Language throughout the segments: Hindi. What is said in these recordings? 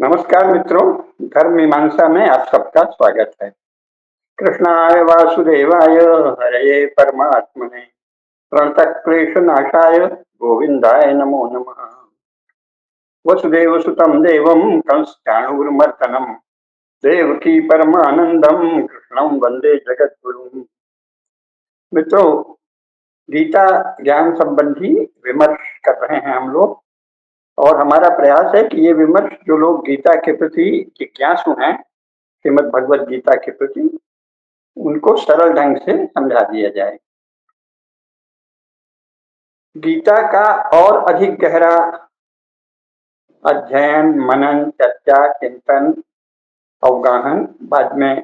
नमस्कार मित्रों, धर्म मीमांसा में आप सबका स्वागत है। कृष्णाय वासुदेवाय हरये परमात्मने प्रणतक्लेशनाशाय गोविंदाय नमो नमः। वसुदेवसुतं देवं कंसचाणूरमर्दनं देवकी परमानंदम कृष्णं वंदे जगद्गुरुम्। मित्रों, गीता ज्ञान संबंधी विमर्श कर रहे हैं हम लोग, और हमारा प्रयास है कि ये विमर्श जो लोग गीता के प्रति जिज्ञासु हैं, श्रीमद् भगवद गीता के प्रति, उनको सरल ढंग से समझा दिया जाए। गीता का और अधिक गहरा अध्ययन, मनन, चर्चा, चिंतन, अवगाहन बाद में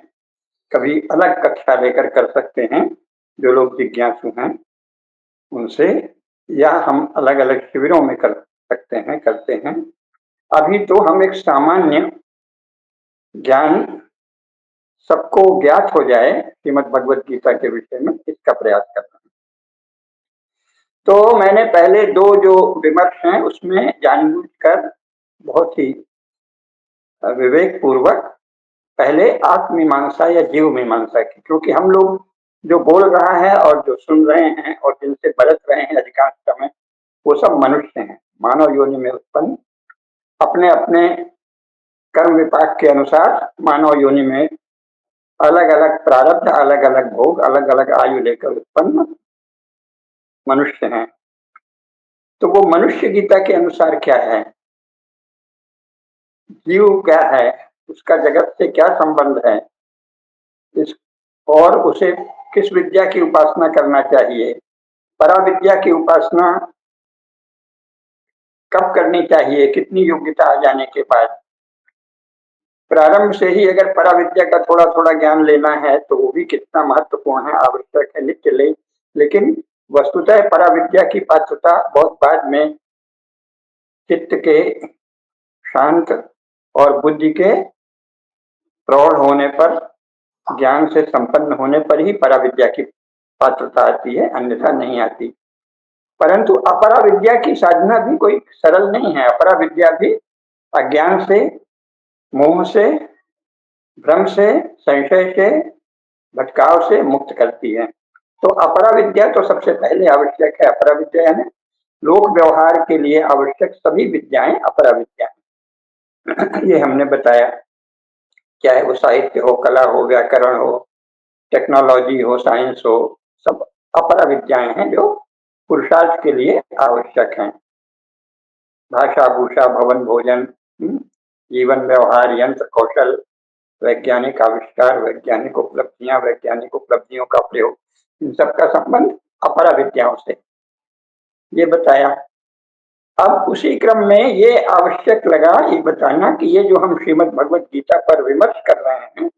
कभी अलग कक्षा लेकर कर सकते हैं जो लोग जिज्ञासु हैं उनसे, या हम अलग अलग शिविरों में कर सकते हैं, करते हैं। अभी तो हम एक सामान्य ज्ञान सबको ज्ञात हो जाए श्रीमद् भगवद गीता के विषय में, इसका प्रयास कर रहे हैं। तो मैंने पहले दो जो विमर्श हैं उसमें जानबूझकर बहुत ही विवेक पूर्वक पहले आत्मीमांसा या जीव मीमांसा की, क्योंकि हम लोग जो बोल रहा है और जो सुन रहे हैं और जिनसे बरत रहे हैं अधिकांश समय, वो सब मनुष्य हैं, मानव योनि में उत्पन्न, अपने अपने कर्म विपाक के अनुसार मानव योनि में अलग अलग प्रारब्ध, अलग अलग भोग, अलग अलग आयु लेकर उत्पन्न मनुष्य हैं। तो वो मनुष्य गीता के अनुसार क्या है, जीव क्या है, उसका जगत से क्या संबंध है, इस और उसे किस विद्या की उपासना करना चाहिए, पराविद्या की उपासना कब करनी चाहिए, कितनी योग्यता आ जाने के बाद, प्रारंभ से ही अगर पराविद्या का थोड़ा थोड़ा ज्ञान लेना है तो वो भी कितना महत्वपूर्ण है, आवश्यक है, नित्य ले। लेकिन वस्तुतः पराविद्या की पात्रता बहुत बाद में चित्त के शांत और बुद्धि के प्रौढ़ होने पर, ज्ञान से संपन्न होने पर ही पराविद्या की पात्रता आती है, अन्यथा नहीं आती। परंतु अपरा विद्या की साधना भी कोई सरल नहीं है। अपरा विद्या भी अज्ञान से, मोह से, भ्रम से, संशय से, भटकाव से मुक्त करती है। तो अपरा विद्या तो सबसे पहले आवश्यक है। अपरा विद्या यानी लोक व्यवहार के लिए आवश्यक सभी विद्याएं अपरा विद्या ये हमने बताया, चाहे वो साहित्य हो, कला हो, व्याकरण हो, टेक्नोलॉजी हो, साइंस हो, सब अपरा विद्याएं हैं जो पुरुषार्थ के लिए आवश्यक हैं। भाषा, भूषा, भवन, भोजन, जीवन, व्यवहार, यंत्र, कौशल, वैज्ञानिक आविष्कार, वैज्ञानिक उपलब्धियां, वैज्ञानिक उपलब्धियों का प्रयोग, इन सबका संबंध अपरा विद्याओं से, ये बताया। अब उसी क्रम में ये आवश्यक लगा ये बताना कि ये जो हम श्रीमद् भगवद गीता पर विमर्श कर रहे हैं,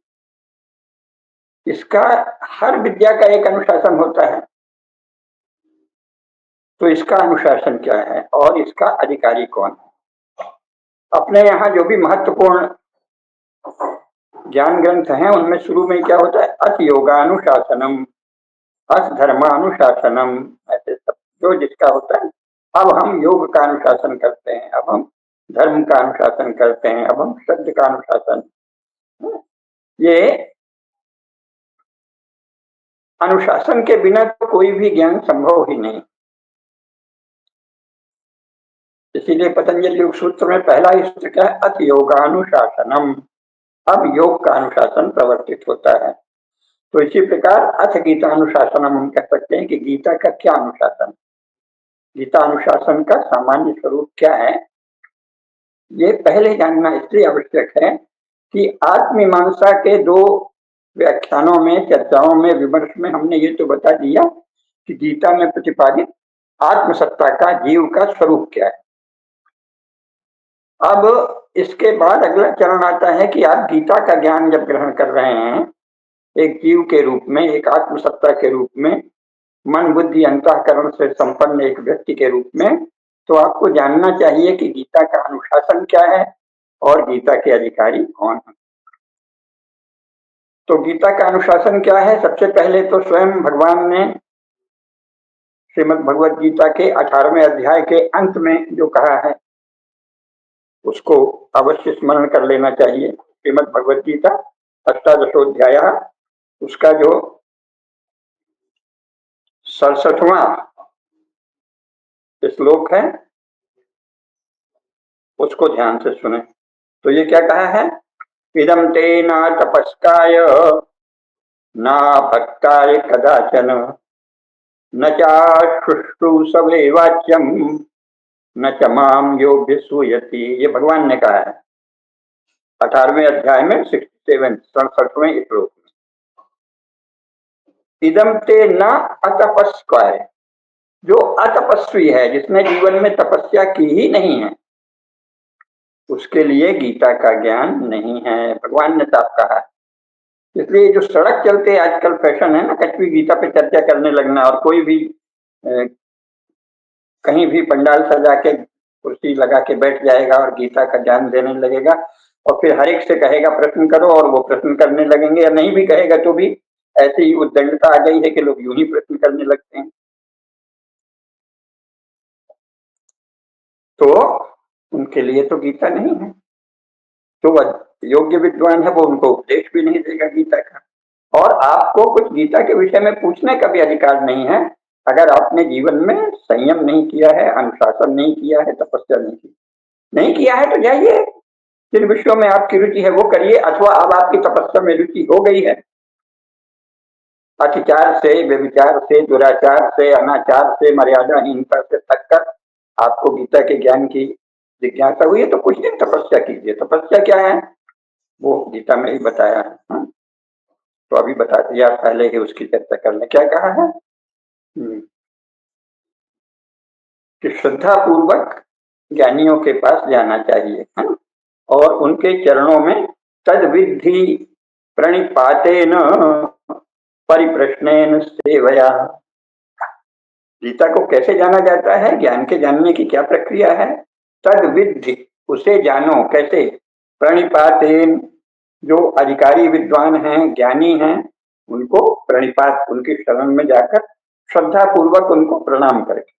इसका हर विद्या का एक अनुशासन होता है। तो इसका अनुशासन क्या है और इसका अधिकारी कौन है? अपने यहाँ जो भी महत्वपूर्ण ज्ञान ग्रंथ हैं उनमें शुरू में क्या होता है, अथ योगानुशासनम, अथ धर्मानुशासनम, ऐसे सब जो जिसका होता है। अब हम योग का अनुशासन करते हैं, अब हम धर्म का अनुशासन करते हैं, अब हम श्रद्धा का अनुशासन। ये अनुशासन के बिना तो कोई भी ज्ञान संभव ही नहीं। इसीलिए पतंजलि योग सूत्र में पहला ही सूत्र क्या है, अथ योगानुशासनम। अब योग का अनुशासन प्रवर्तित होता है। तो इसी प्रकार अथ गीता अनुशासनम हम कह सकते हैं कि गीता का क्या अनुशासन, गीता अनुशासन का सामान्य स्वरूप क्या है, ये पहले जानना इसलिए आवश्यक है कि आत्मीमांसा के दो व्याख्यानों में, चर्चाओं में, विमर्श में हमने ये तो बता दिया कि गीता में प्रतिपादित आत्मसत्ता का, जीव का स्वरूप क्या है। अब इसके बाद अगला चरण आता है कि आप गीता का ज्ञान जब ग्रहण कर रहे हैं एक जीव के रूप में, एक आत्मसत्ता के रूप में, मन बुद्धि अंतःकरण से संपन्न एक व्यक्ति के रूप में, तो आपको जानना चाहिए कि गीता का अनुशासन क्या है और गीता के अधिकारी कौन है। तो गीता का अनुशासन क्या है? सबसे पहले तो स्वयं भगवान ने श्रीमद् भगवद गीता के 18वें अध्याय के अंत में जो कहा है उसको अवश्य स्मरण कर लेना चाहिए। श्रीमद् भगवद गीता अष्टादशोध्याय, उसका जो 67वां श्लोक है उसको ध्यान से सुने। तो ये क्या कहा है? इदं ते न तपस्काय न भक्ताय कदाचन न चाशुश्रूषवे वाच्यम न च माम योग्य सूयति। ये भगवान ने कहा है 18वें अध्याय में 67वें श्लोक में। इदम ते न अतपस्काय, जो अतपस्वी है, जिसने जीवन में तपस्या की ही नहीं है, उसके लिए गीता का ज्ञान नहीं है, भगवान ने साफ कहा। इसलिए जो सड़क चलते आजकल फैशन है ना, कभी गीता पे चर्चा करने लगना, और कोई भी कहीं भी पंडाल सजा के कुर्सी लगा के बैठ जाएगा और गीता का ज्ञान देने लगेगा, और फिर हर एक से कहेगा प्रश्न करो, और वो प्रश्न करने लगेंगे, या नहीं भी कहेगा तो भी ऐसी उद्दंडता आ गई है कि लोग यूं ही प्रश्न करने लगते हैं। तो उनके लिए तो गीता नहीं है। तो योग्य विद्वान है वो उनको उपदेश भी नहीं देगा गीता का, और आपको कुछ गीता के विषय में पूछने का भी अधिकार नहीं है अगर आपने जीवन में संयम नहीं किया है, अनुशासन नहीं किया है, तपस्या नहीं किया है। तो जाइए, जिन विषयों में आपकी रुचि है वो करिए, अथवा अब आपकी तपस्या में रुचि हो गई है, अतिचार से, व्यभिचार से, दुराचार से, अनाचार से, मर्यादाहीनता से थक कर आपको गीता के ज्ञान की जिज्ञासा हुई है, तो कुछ दिन तपस्या कीजिए। तपस्या क्या है वो गीता में ही बताया है। तो अभी बता दिया, पहले ही उसकी चर्चा कर ले। क्या कहा है कि श्रद्धा पूर्वक ज्ञानियों के पास जाना चाहिए, है, और उनके चरणों में तद विधि प्रणिपातेन परिप्रश्नेन सेवया। गीता को कैसे जाना जाता है, ज्ञान के जानने की क्या प्रक्रिया है? तद विधि, उसे जानो कैसे? प्रणिपातेन, जो अधिकारी विद्वान हैं, ज्ञानी हैं, उनको प्रणिपात, उनकी शरण में जाकर श्रद्धा पूर्वक उनको प्रणाम करके।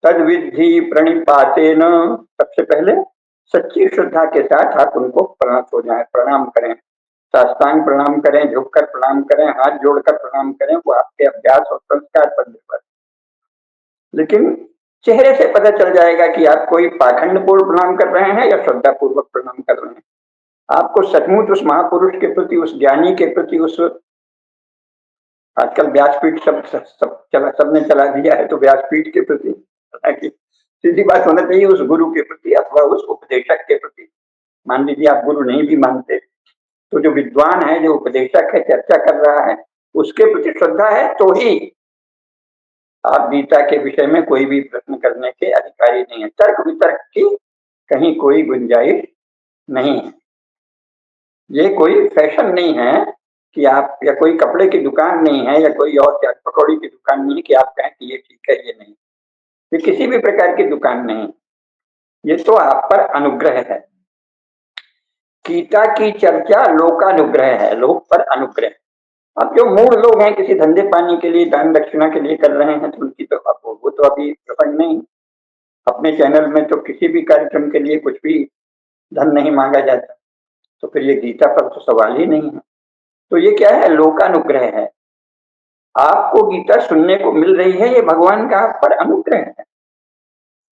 तद विधि प्रणिपातेन, सबसे पहले सच्ची श्रद्धा के साथ आप उनको प्रणाम हो जाए, प्रणाम करें, साष्टांग प्रणाम करें, झुककर प्रणाम करें, हाथ जोड़कर प्रणाम करें, वो आपके अभ्यास और संस्कार पर निर्भर। लेकिन चेहरे से पता चल जाएगा कि आप कोई पाखंड पूर्ण प्रणाम कर रहे हैं या श्रद्धा पूर्वक प्रणाम कर रहे हैं। आपको सचमुच उस महापुरुष के प्रति, उस ज्ञानी के प्रति, उस आजकल व्यासपीठ सबने चला दिया है, तो व्यासपीठ के प्रति सीधी बात होना चाहिए, उस गुरु के प्रति अथवा उस उपदेशक के प्रति। मान लीजिए आप गुरु नहीं भी मानते, तो जो विद्वान है, जो उपदेशक है, चर्चा कर रहा है, उसके प्रति श्रद्धा है तो ही आप गीता के विषय में कोई भी प्रश्न करने के अधिकारी नहीं है। तर्क वितर्क की कहीं कोई गुंजाइश नहीं है। ये कोई फैशन नहीं है कि आप, या कोई कपड़े की दुकान नहीं है, या कोई और चाट पकौड़ी की दुकान नहीं है कि आप कहें कि ये ठीक है, ये नहीं। ये किसी भी प्रकार की दुकान नहीं, ये तो आप पर अनुग्रह है। गीता की चर्चा लोकानुग्रह है, लोक पर अनुग्रह। अब जो मूढ़ लोग हैं, किसी धंधे पानी के लिए, दान दक्षिणा के लिए कर रहे हैं, तो उनकी तो वो तो अभी प्रसंग नहीं। अपने चैनल में तो किसी भी कार्यक्रम के लिए कुछ भी धन नहीं मांगा जाता, तो फिर ये गीता पर तो सवाल ही नहीं है। तो ये क्या है? लोकानुग्रह है। आपको गीता सुनने को मिल रही है, ये भगवान का आप पर अनुग्रह है।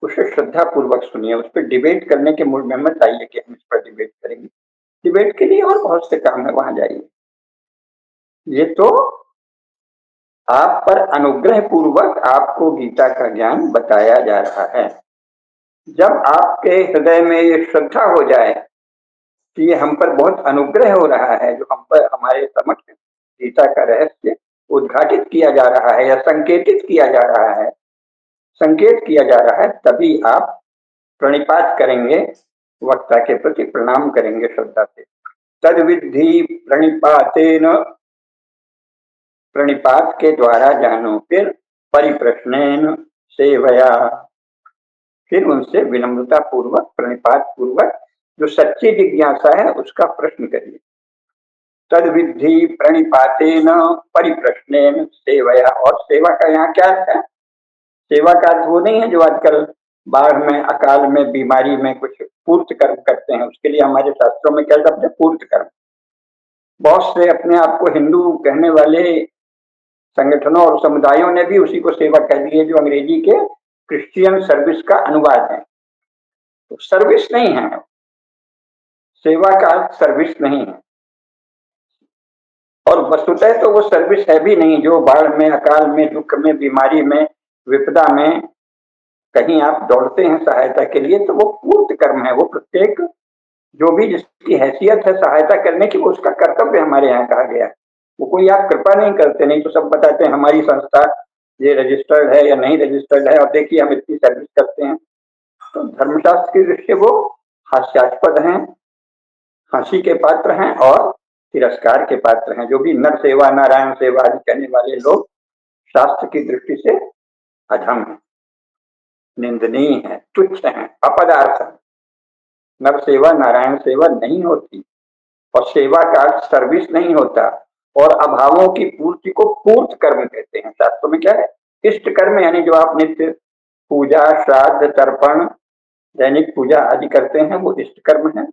उसे श्रद्धा पूर्वक सुनिए, उस पर डिबेट करने के मूड में मत आइए कि हम इस पर डिबेट करेंगे। डिबेट के लिए और बहुत से काम है, वहां जाइए। ये तो आप पर अनुग्रह पूर्वक आपको गीता का ज्ञान बताया जा रहा है। जब आपके हृदय में ये श्रद्धा हो जाए कि ये हम पर बहुत अनुग्रह हो रहा है, जो हम पर, हमारे समक्ष गीता का रहस्य उद्घाटित किया जा रहा है या संकेतित किया जा रहा है, संकेत किया जा रहा है, तभी आप प्रणिपात करेंगे, वक्ता के प्रति प्रणाम करेंगे श्रद्धा से। तद विधि प्रणिपातेन, प्रणिपात के द्वारा जानो, फिर परिप्रश्नेन सेवया, फिर उनसे विनम्रता पूर्वक, प्रणिपात पूर्वक, जो सच्ची जिज्ञासा है उसका प्रश्न करिए। तद विधि प्रणिपातेन परिप्रश्नेन सेवया, और सेवा का यहाँ क्या अर्थ है? सेवा का अर्थ वो नहीं है जो आजकल बाढ़ में, अकाल में, बीमारी में कुछ पूर्त कर्म करते हैं, उसके लिए हमारे शास्त्रों में क्या शब्द है? पूर्त कर्म। बहुत से अपने आप को हिंदू कहने वाले संगठनों और समुदायों ने भी उसी को सेवा कह दी है, जो अंग्रेजी के क्रिश्चियन सर्विस का अनुवाद है। तो सर्विस नहीं है, सेवा का अर्थ सर्विस नहीं है, और वस्तुतः तो वो सर्विस है भी नहीं। जो बाढ़ में, अकाल में, दुख में, बीमारी में, विपदा में कहीं आप दौड़ते हैं सहायता के लिए, तो वो पूर्त कर्म है। वो प्रत्येक जो भी जिसकी हैसियत है सहायता करने की, वो उसका कर्तव्य हमारे यहाँ कहा गया है। वो कोई आप कृपा नहीं करते, नहीं तो सब बताते हैं हमारी संस्था ये रजिस्टर्ड है या नहीं रजिस्टर्ड है, और देखिए हम इतनी सर्विस करते हैं। तो धर्मशास्त्र की दृष्टि वो हास्यास्पद हैं, हंसी के पात्र हैं और तिरस्कार के पात्र हैं। जो भी नर सेवा, नारायण सेवा आदि करने वाले लोग शास्त्र की दृष्टि से अधम है, निंदनीय है, तुच्छ है, अपदार्थ है। नर सेवा, नारायण सेवा नहीं होती, और सेवा का अर्थ सर्विस नहीं होता। और अभावों की पूर्ति को पूर्त कर्म कहते हैं। शास्त्रों में क्या है? इष्ट कर्म, यानी जो आप नित्य पूजा, श्राद्ध, तर्पण, दैनिक पूजा आदि करते हैं, वो इष्ट कर्म है।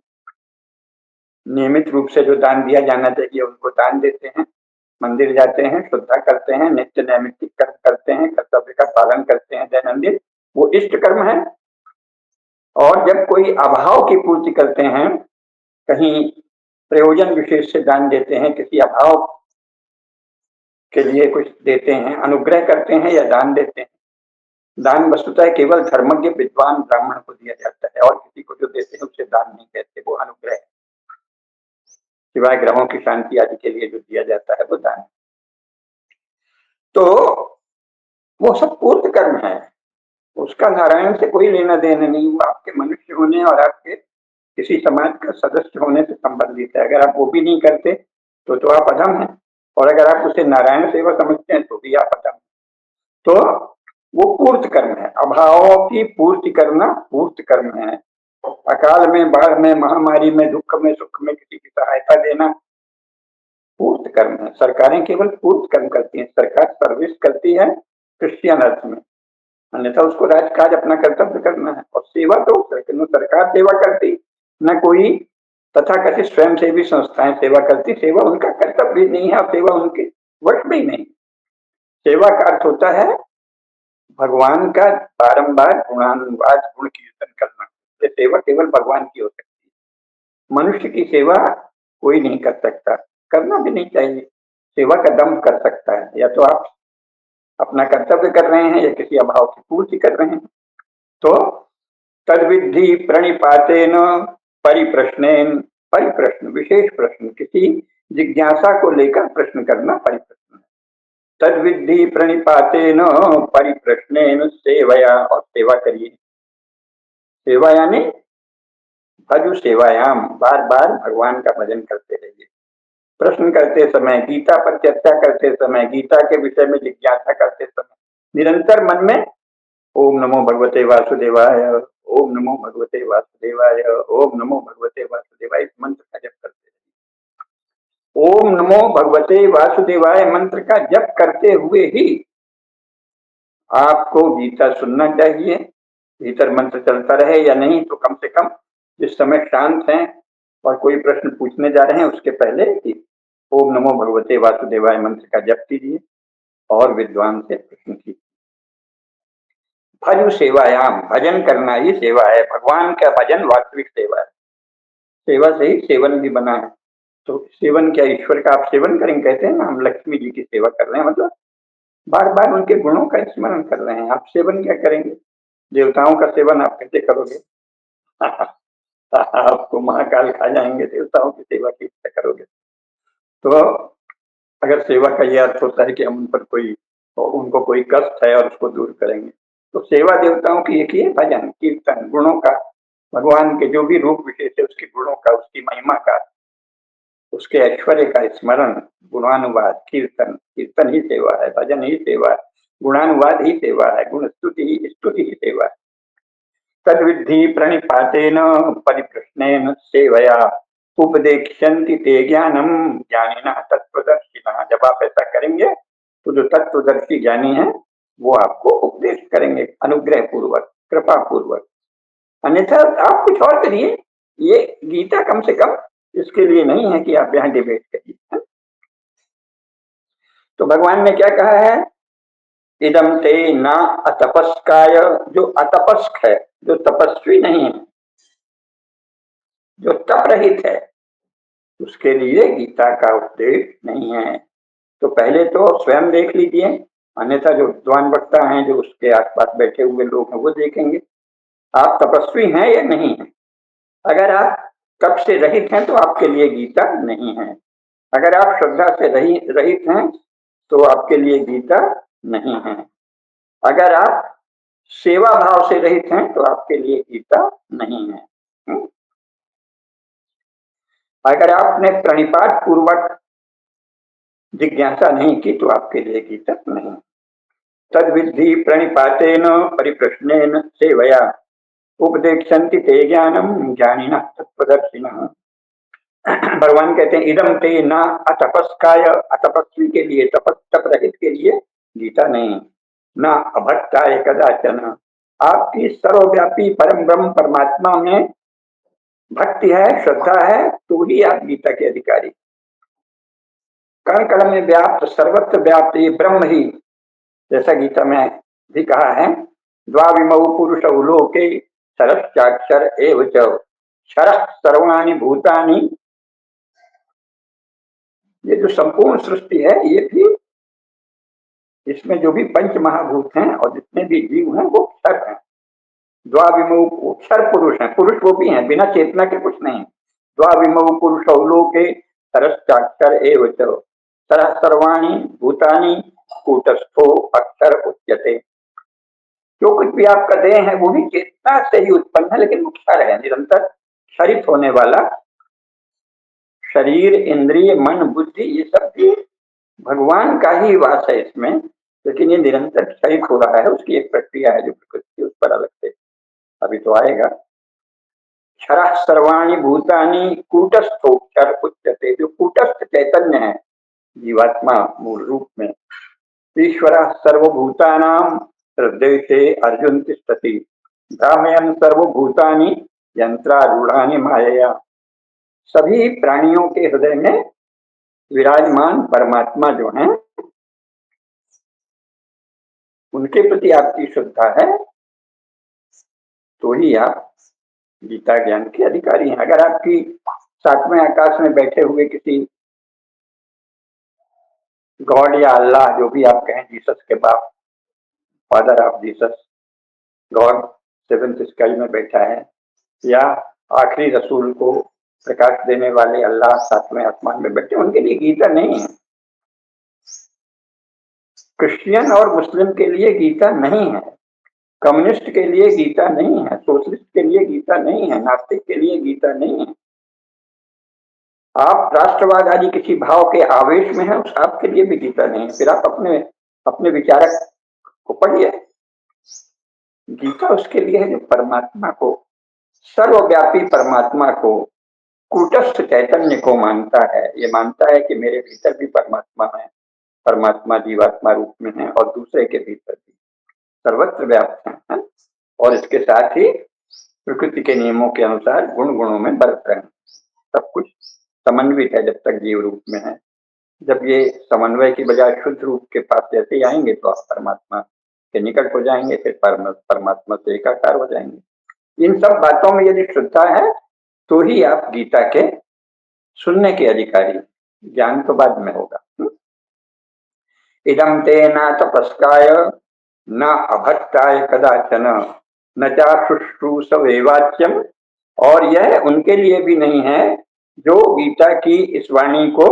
नियमित रूप से जो दान दिया जाना चाहिए उनको दान देते हैं, मंदिर जाते हैं, श्रद्धा करते हैं, नित्य नैमित्तिक कर्म करते हैं, कर्तव्य का पालन करते हैं दैनंदिन, वो इष्ट कर्म है। और जब कोई अभाव की पूर्ति करते हैं, कहीं प्रयोजन विशेष से दान देते हैं, किसी अभाव के लिए कुछ देते हैं, अनुग्रह करते हैं या दान देते हैं। दान वस्तुतः केवल धर्मज्ञ विद्वान ब्राह्मण को दिया जाता है, और किसी को जो देते हैं उसे दान नहीं कहते, वो अनुग्रह है। सिवाय ग्रहों की शांति आदि के लिए जो दिया जाता है वो दान। तो वो सब पूर्त कर्म है, उसका नारायण से कोई लेना देना नहीं। वो आपके मनुष्य होने और आपके किसी समाज का सदस्य होने से संबंधित है। अगर आप वो भी नहीं करते तो आप अधम हैं, और अगर आप उसे नारायण सेवा समझते हैं तो भी आप अधम हैं। तो वो पूर्त कर्म है, अभावों की पूर्ति करना पूर्त कर्म है। अकाल में, बाढ़ में, महामारी में, दुख में, सुख में किसी की सहायता देना पूर्त कर्म है। सरकारें केवल पूर्त कर्म करती हैं। सरकार सर्विस करती है क्रिश्चियन अर्थ में, अन्यथा उसको राजकाज अपना कर्तव्य करना है। और सेवा तो सरकार सेवा करती न, कोई तथाकथित स्वयंसेवी संस्थाएं सेवा करती। सेवा उनका कर्तव्य भी नहीं है और सेवा उनके वश में ही नहीं। सेवा का अर्थ होता है भगवान का बारंबार गुणानुवाद, गुण कीर्तन करना। ये सेवा केवल भगवान की हो सकती है, मनुष्य की सेवा कोई नहीं कर सकता, करना भी नहीं चाहिए। सेवा का दम्भ कर सकता है, या तो आप अपना कर्तव्य कर रहे हैं या किसी अभाव की पूर्ति कर रहे हैं। तो तद्विधि प्रणिपातेन परिप्रश्नेन, परिप्रश्न विशेष प्रश्न, किसी जिज्ञासा को लेकर प्रश्न करना परिप्रश्न है। तद्विधि प्रणिपातेन परिप्रश्नेन सेवया, और सेवा करिए। सेवा यानी भजु सेवायाम, बार बार भगवान का भजन करते रहिए। प्रश्न करते समय, गीता पर चर्चा करते समय, गीता के विषय में जिज्ञासा करते समय निरंतर मन में ओम नमो भगवते वासुदेवाय, ओम नमो भगवते वासुदेवाय, ओम नमो भगवते वासुदेवाय, इस मंत्र का जप करते रहिए। ओम नमो भगवते वासुदेवाय मंत्र का जप करते हुए ही आपको गीता सुनना चाहिए। भीतर मंत्र चलता रहे या नहीं, तो कम से कम जिस समय शांत हैं और कोई प्रश्न पूछने जा रहे हैं उसके पहले ही ओम नमो भगवते वासुदेवाय मंत्र का जप कीजिए और विद्वान से प्रश्न कीजिए। भजु सेवायाम, भजन करना ही सेवा है। भगवान का भजन वास्तविक सेवा है। सेवा से ही सेवन भी बना है। तो सेवन क्या, ईश्वर का आप सेवन करेंगे? कहते हैं ना हम लक्ष्मी जी की सेवा कर रहे हैं, मतलब बार बार उनके गुणों का स्मरण कर रहे हैं। आप सेवन क्या करेंगे? देवताओं का सेवन आप कैसे करोगे? आपको महाकाल खा जाएंगे। देवताओं की सेवा कैसे करोगे? तो अगर सेवा का यह अर्थ होता है कि हम उन पर कोई, उनको कोई कष्ट है और उसको दूर करेंगे, तो सेवा देवताओं की एक ही है, भजन कीर्तन, गुणों का, भगवान के जो भी रूप विशेष है उसके गुणों का, उसकी महिमा का, उसके ऐश्वर्य का स्मरण, गुणानुवाद, कीर्तन। कीर्तन ही सेवा है, भजन ही सेवा है, गुणानुवाद ही सेवा है, गुण स्तुति ही सेवा है। तद्विधि प्रणिपातेन परिप्रश्नेन सेवया उपदेक्ष्यन्ति ते ज्ञानम ज्ञानिनः तत्त्वदर्शिनः। जब आप ऐसा करेंगे तो जो तत्वदर्शी ज्ञानी है वो आपको उपदेश करेंगे अनुग्रह पूर्वक। कृपा पूर्वक, अन्यथा आप कुछ और करिए। ये गीता कम से कम इसके लिए नहीं है कि आप यहाँ डिबेट करिए। तो भगवान ने क्या कहा है, इदम ते ना अतपस्काय, जो अतपस्क है, जो तपस्वी नहीं है, जो तप रहित है, उसके लिए गीता का उपदेश नहीं है। तो पहले तो स्वयं देख लीजिए, अन्यथा जो विद्वान वक्ता हैं, जो उसके आसपास बैठे हुए लोग हैं, वो देखेंगे आप तपस्वी हैं या नहीं है। अगर आप तप से रहित हैं तो आपके लिए गीता नहीं है। अगर आप श्रद्धा से रहित हैं तो आपके लिए गीता नहीं है। अगर आप सेवा भाव से रहित हैं तो आपके लिए गीता नहीं है। अगर आपने प्रणिपात पूर्वक जिज्ञासा नहीं की तो आपके लिए गीता नहीं। तद विद्धि प्रणिपातेन परिप्रश्नेन सेवया उपदेक्षन्ति ते ज्ञानम ज्ञानिनः तत्त्वदर्शिनः। भगवान कहते हैं इदम ते न अतपस्काय, अतपस्वी के लिए, तप रहित के लिए गीता नहीं, न अभक्ताय कदाचन। आपकी सर्वव्यापी परम ब्रह्म परमात्मा में भक्ति है, श्रद्धा है, तो ही आप गीता के अधिकारी। कण कण में व्याप्त, सर्वत्र व्याप्त ये ब्रह्म ही, जैसा गीता में भी कहा है, द्वाविमौ पुरुषौ लोके क्षरश्चाक्षर एव च क्षरः सर्वाणि भूतानि। ये जो संपूर्ण सृष्टि है, ये भी, इसमें जो भी पंच महाभूत हैं और जितने भी जीव हैं वो क्षर हैं। द्वाविमौ क्षर पुरुष हैं, पुरुष वो भी हैं, बिना चेतना के कुछ नहीं। द्वाविमौ पुरुषौ लोके क्षरश्चाक्षर एव च क्षरः सर्वाणि भूतानि कूटस्थो अक्षर उच्यते। जो कुछ भी आपका देह है वो भी चेतना से ही उत्पन्न है, लेकिन वो क्षर है, निरंतर क्षरित होने वाला। शरीर, इंद्रिय, मन, बुद्धि, ये सब भी भगवान का ही वास है इसमें, लेकिन ये निरंतर क्षरित हो रहा है। उसकी एक प्रक्रिया है जो प्रकृति उस पर अलग से अभी तो आएगा। क्षरः सर्वाणि भूतानि कूटस्थोक्षर उच्यते। जो कूटस्थ चैतन्य है, जीवात्मा मूल रूप में, ईश्वरः सर्वभूतानां हृदय से अर्जुन तिष्ठति भ्रामयन् सर्वभूतानि यंत्रारूढ़ानि मायया। सभी प्राणियों के हृदय में विराजमान परमात्मा जो है, उनके प्रति आपकी श्रद्धा है तो ही आप गीता ज्ञान के अधिकारी हैं। अगर आपकी सातवें आकाश में बैठे हुए किसी गॉड या अल्लाह, जो भी आप कहें, जीसस के बाप, father of Jesus, God seventh sky में बैठा है, या आखिरी रसूल को प्रकाश देने वाले अल्लाह सातवें आसमान में बैठे, उनके लिए गीता नहीं है। क्रिश्चियन और मुस्लिम के लिए गीता नहीं है, कम्युनिस्ट के लिए गीता नहीं है, सोशलिस्ट के लिए गीता नहीं है, नास्तिक के लिए गीता नहीं है। आप राष्ट्रवाद आदि किसी भाव के आवेश में हैं, उस आपके लिए भी गीता नहीं है। फिर आप अपने अपने विचारक को पढ़िए। गीता उसके लिए है जो परमात्मा को, सर्वव्यापी परमात्मा को, कूटस्थ चैतन्य को मानता है। ये मानता है कि मेरे भीतर भी परमात्मा है, परमात्मा जीवात्मा रूप में है और दूसरे के भीतर भी सर्वत्र व्याप्त है। और इसके साथ ही प्रकृति के नियमों के अनुसार गुण गुणों में बरत रहे हैं। सब कुछ समन्वित है जब तक जीव रूप में है। जब ये समन्वय की बजाय शुद्ध रूप के पास जैसे ही आएंगे तो आप परमात्मा के निकट हो जाएंगे, फिर परमात्मा से एकाकार हो जाएंगे। इन सब बातों में यदि श्रद्धा है तो ही आप गीता के सुनने के अधिकारी। ज्ञान तो बाद में होगा। इदम ते न तपस्काय न अभक्ताय कदाचन न चाशुश्रूषवे वाच्यम। और यह उनके लिए भी नहीं है जो गीता की इस वाणी को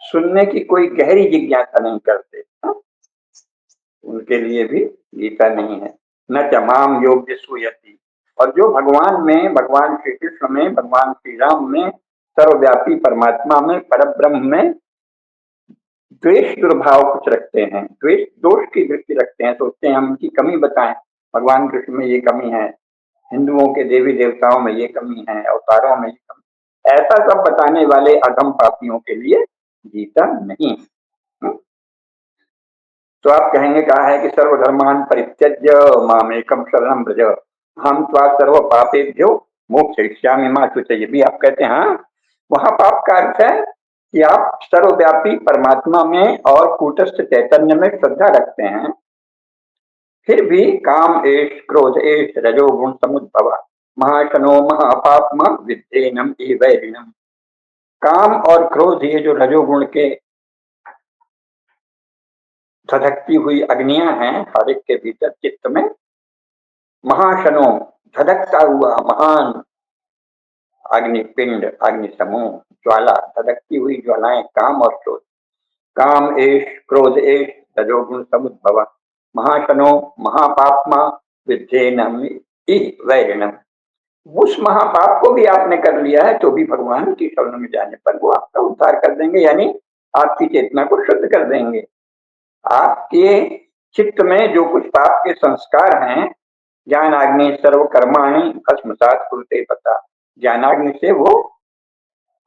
सुनने की कोई गहरी जिज्ञासा नहीं करते, उनके लिए भी गीता नहीं है। न तमाम योग्य सुयति। और जो भगवान में, भगवान श्री कृष्ण में, भगवान श्री राम में, सर्वव्यापी परमात्मा में, पर ब्रह्म में द्वेष दुर्भाव कुछ रखते हैं, द्वेष दोष की दृष्टि रखते हैं, सोचते हैं हम उनकी कमी बताएं, भगवान कृष्ण में ये कमी है, हिंदुओं के देवी देवताओं में ये कमी है, अवतारों में ये कमी, ऐसा सब बताने वाले अधम पापियों के लिए गीता नहीं है। तो आप कहेंगे कहा है कि सर्वधर्मान परित्यज्य मामेकम शरणं व्रज हम त्वा सर्व पापेभ्यो मोक्षयिष्यामि मा शुचि। ये भी आप कहते हैं। हाँ, वहां पाप का अर्थ है कि आप सर्वव्यापी परमात्मा में और कूटस्थ चैतन्य में श्रद्धा रखते हैं, फिर भी काम एष क्रोध एष रजोगुण समुद्भव महाशनो महापापम विद्धेनम वैरिणम। काम और क्रोध ये जो रजोगुण के धधकती हुई अग्नियां हैं हर एक के भीतर चित्त में, महाशनो धधकता हुआ महान अग्निपिंड अग्नि समूह ज्वाला, धधकती हुई ज्वालाएं काम और क्रोध। काम एष क्रोध एष रजोगुण समुद्भव महाशनो महापापमा विद्धेनम वैरिणम। उस महापाप को भी आपने कर लिया है तो भी भगवान की शरण में जाने पर वो आपका उद्धार कर देंगे, यानी आपकी चेतना को शुद्ध कर देंगे। आपके चित्त में जो कुछ पाप के संस्कार हैं, ज्ञानाग्नि सर्व कर्माणि भस्मसात् कुरुते पता, ज्ञानाग्नि से वो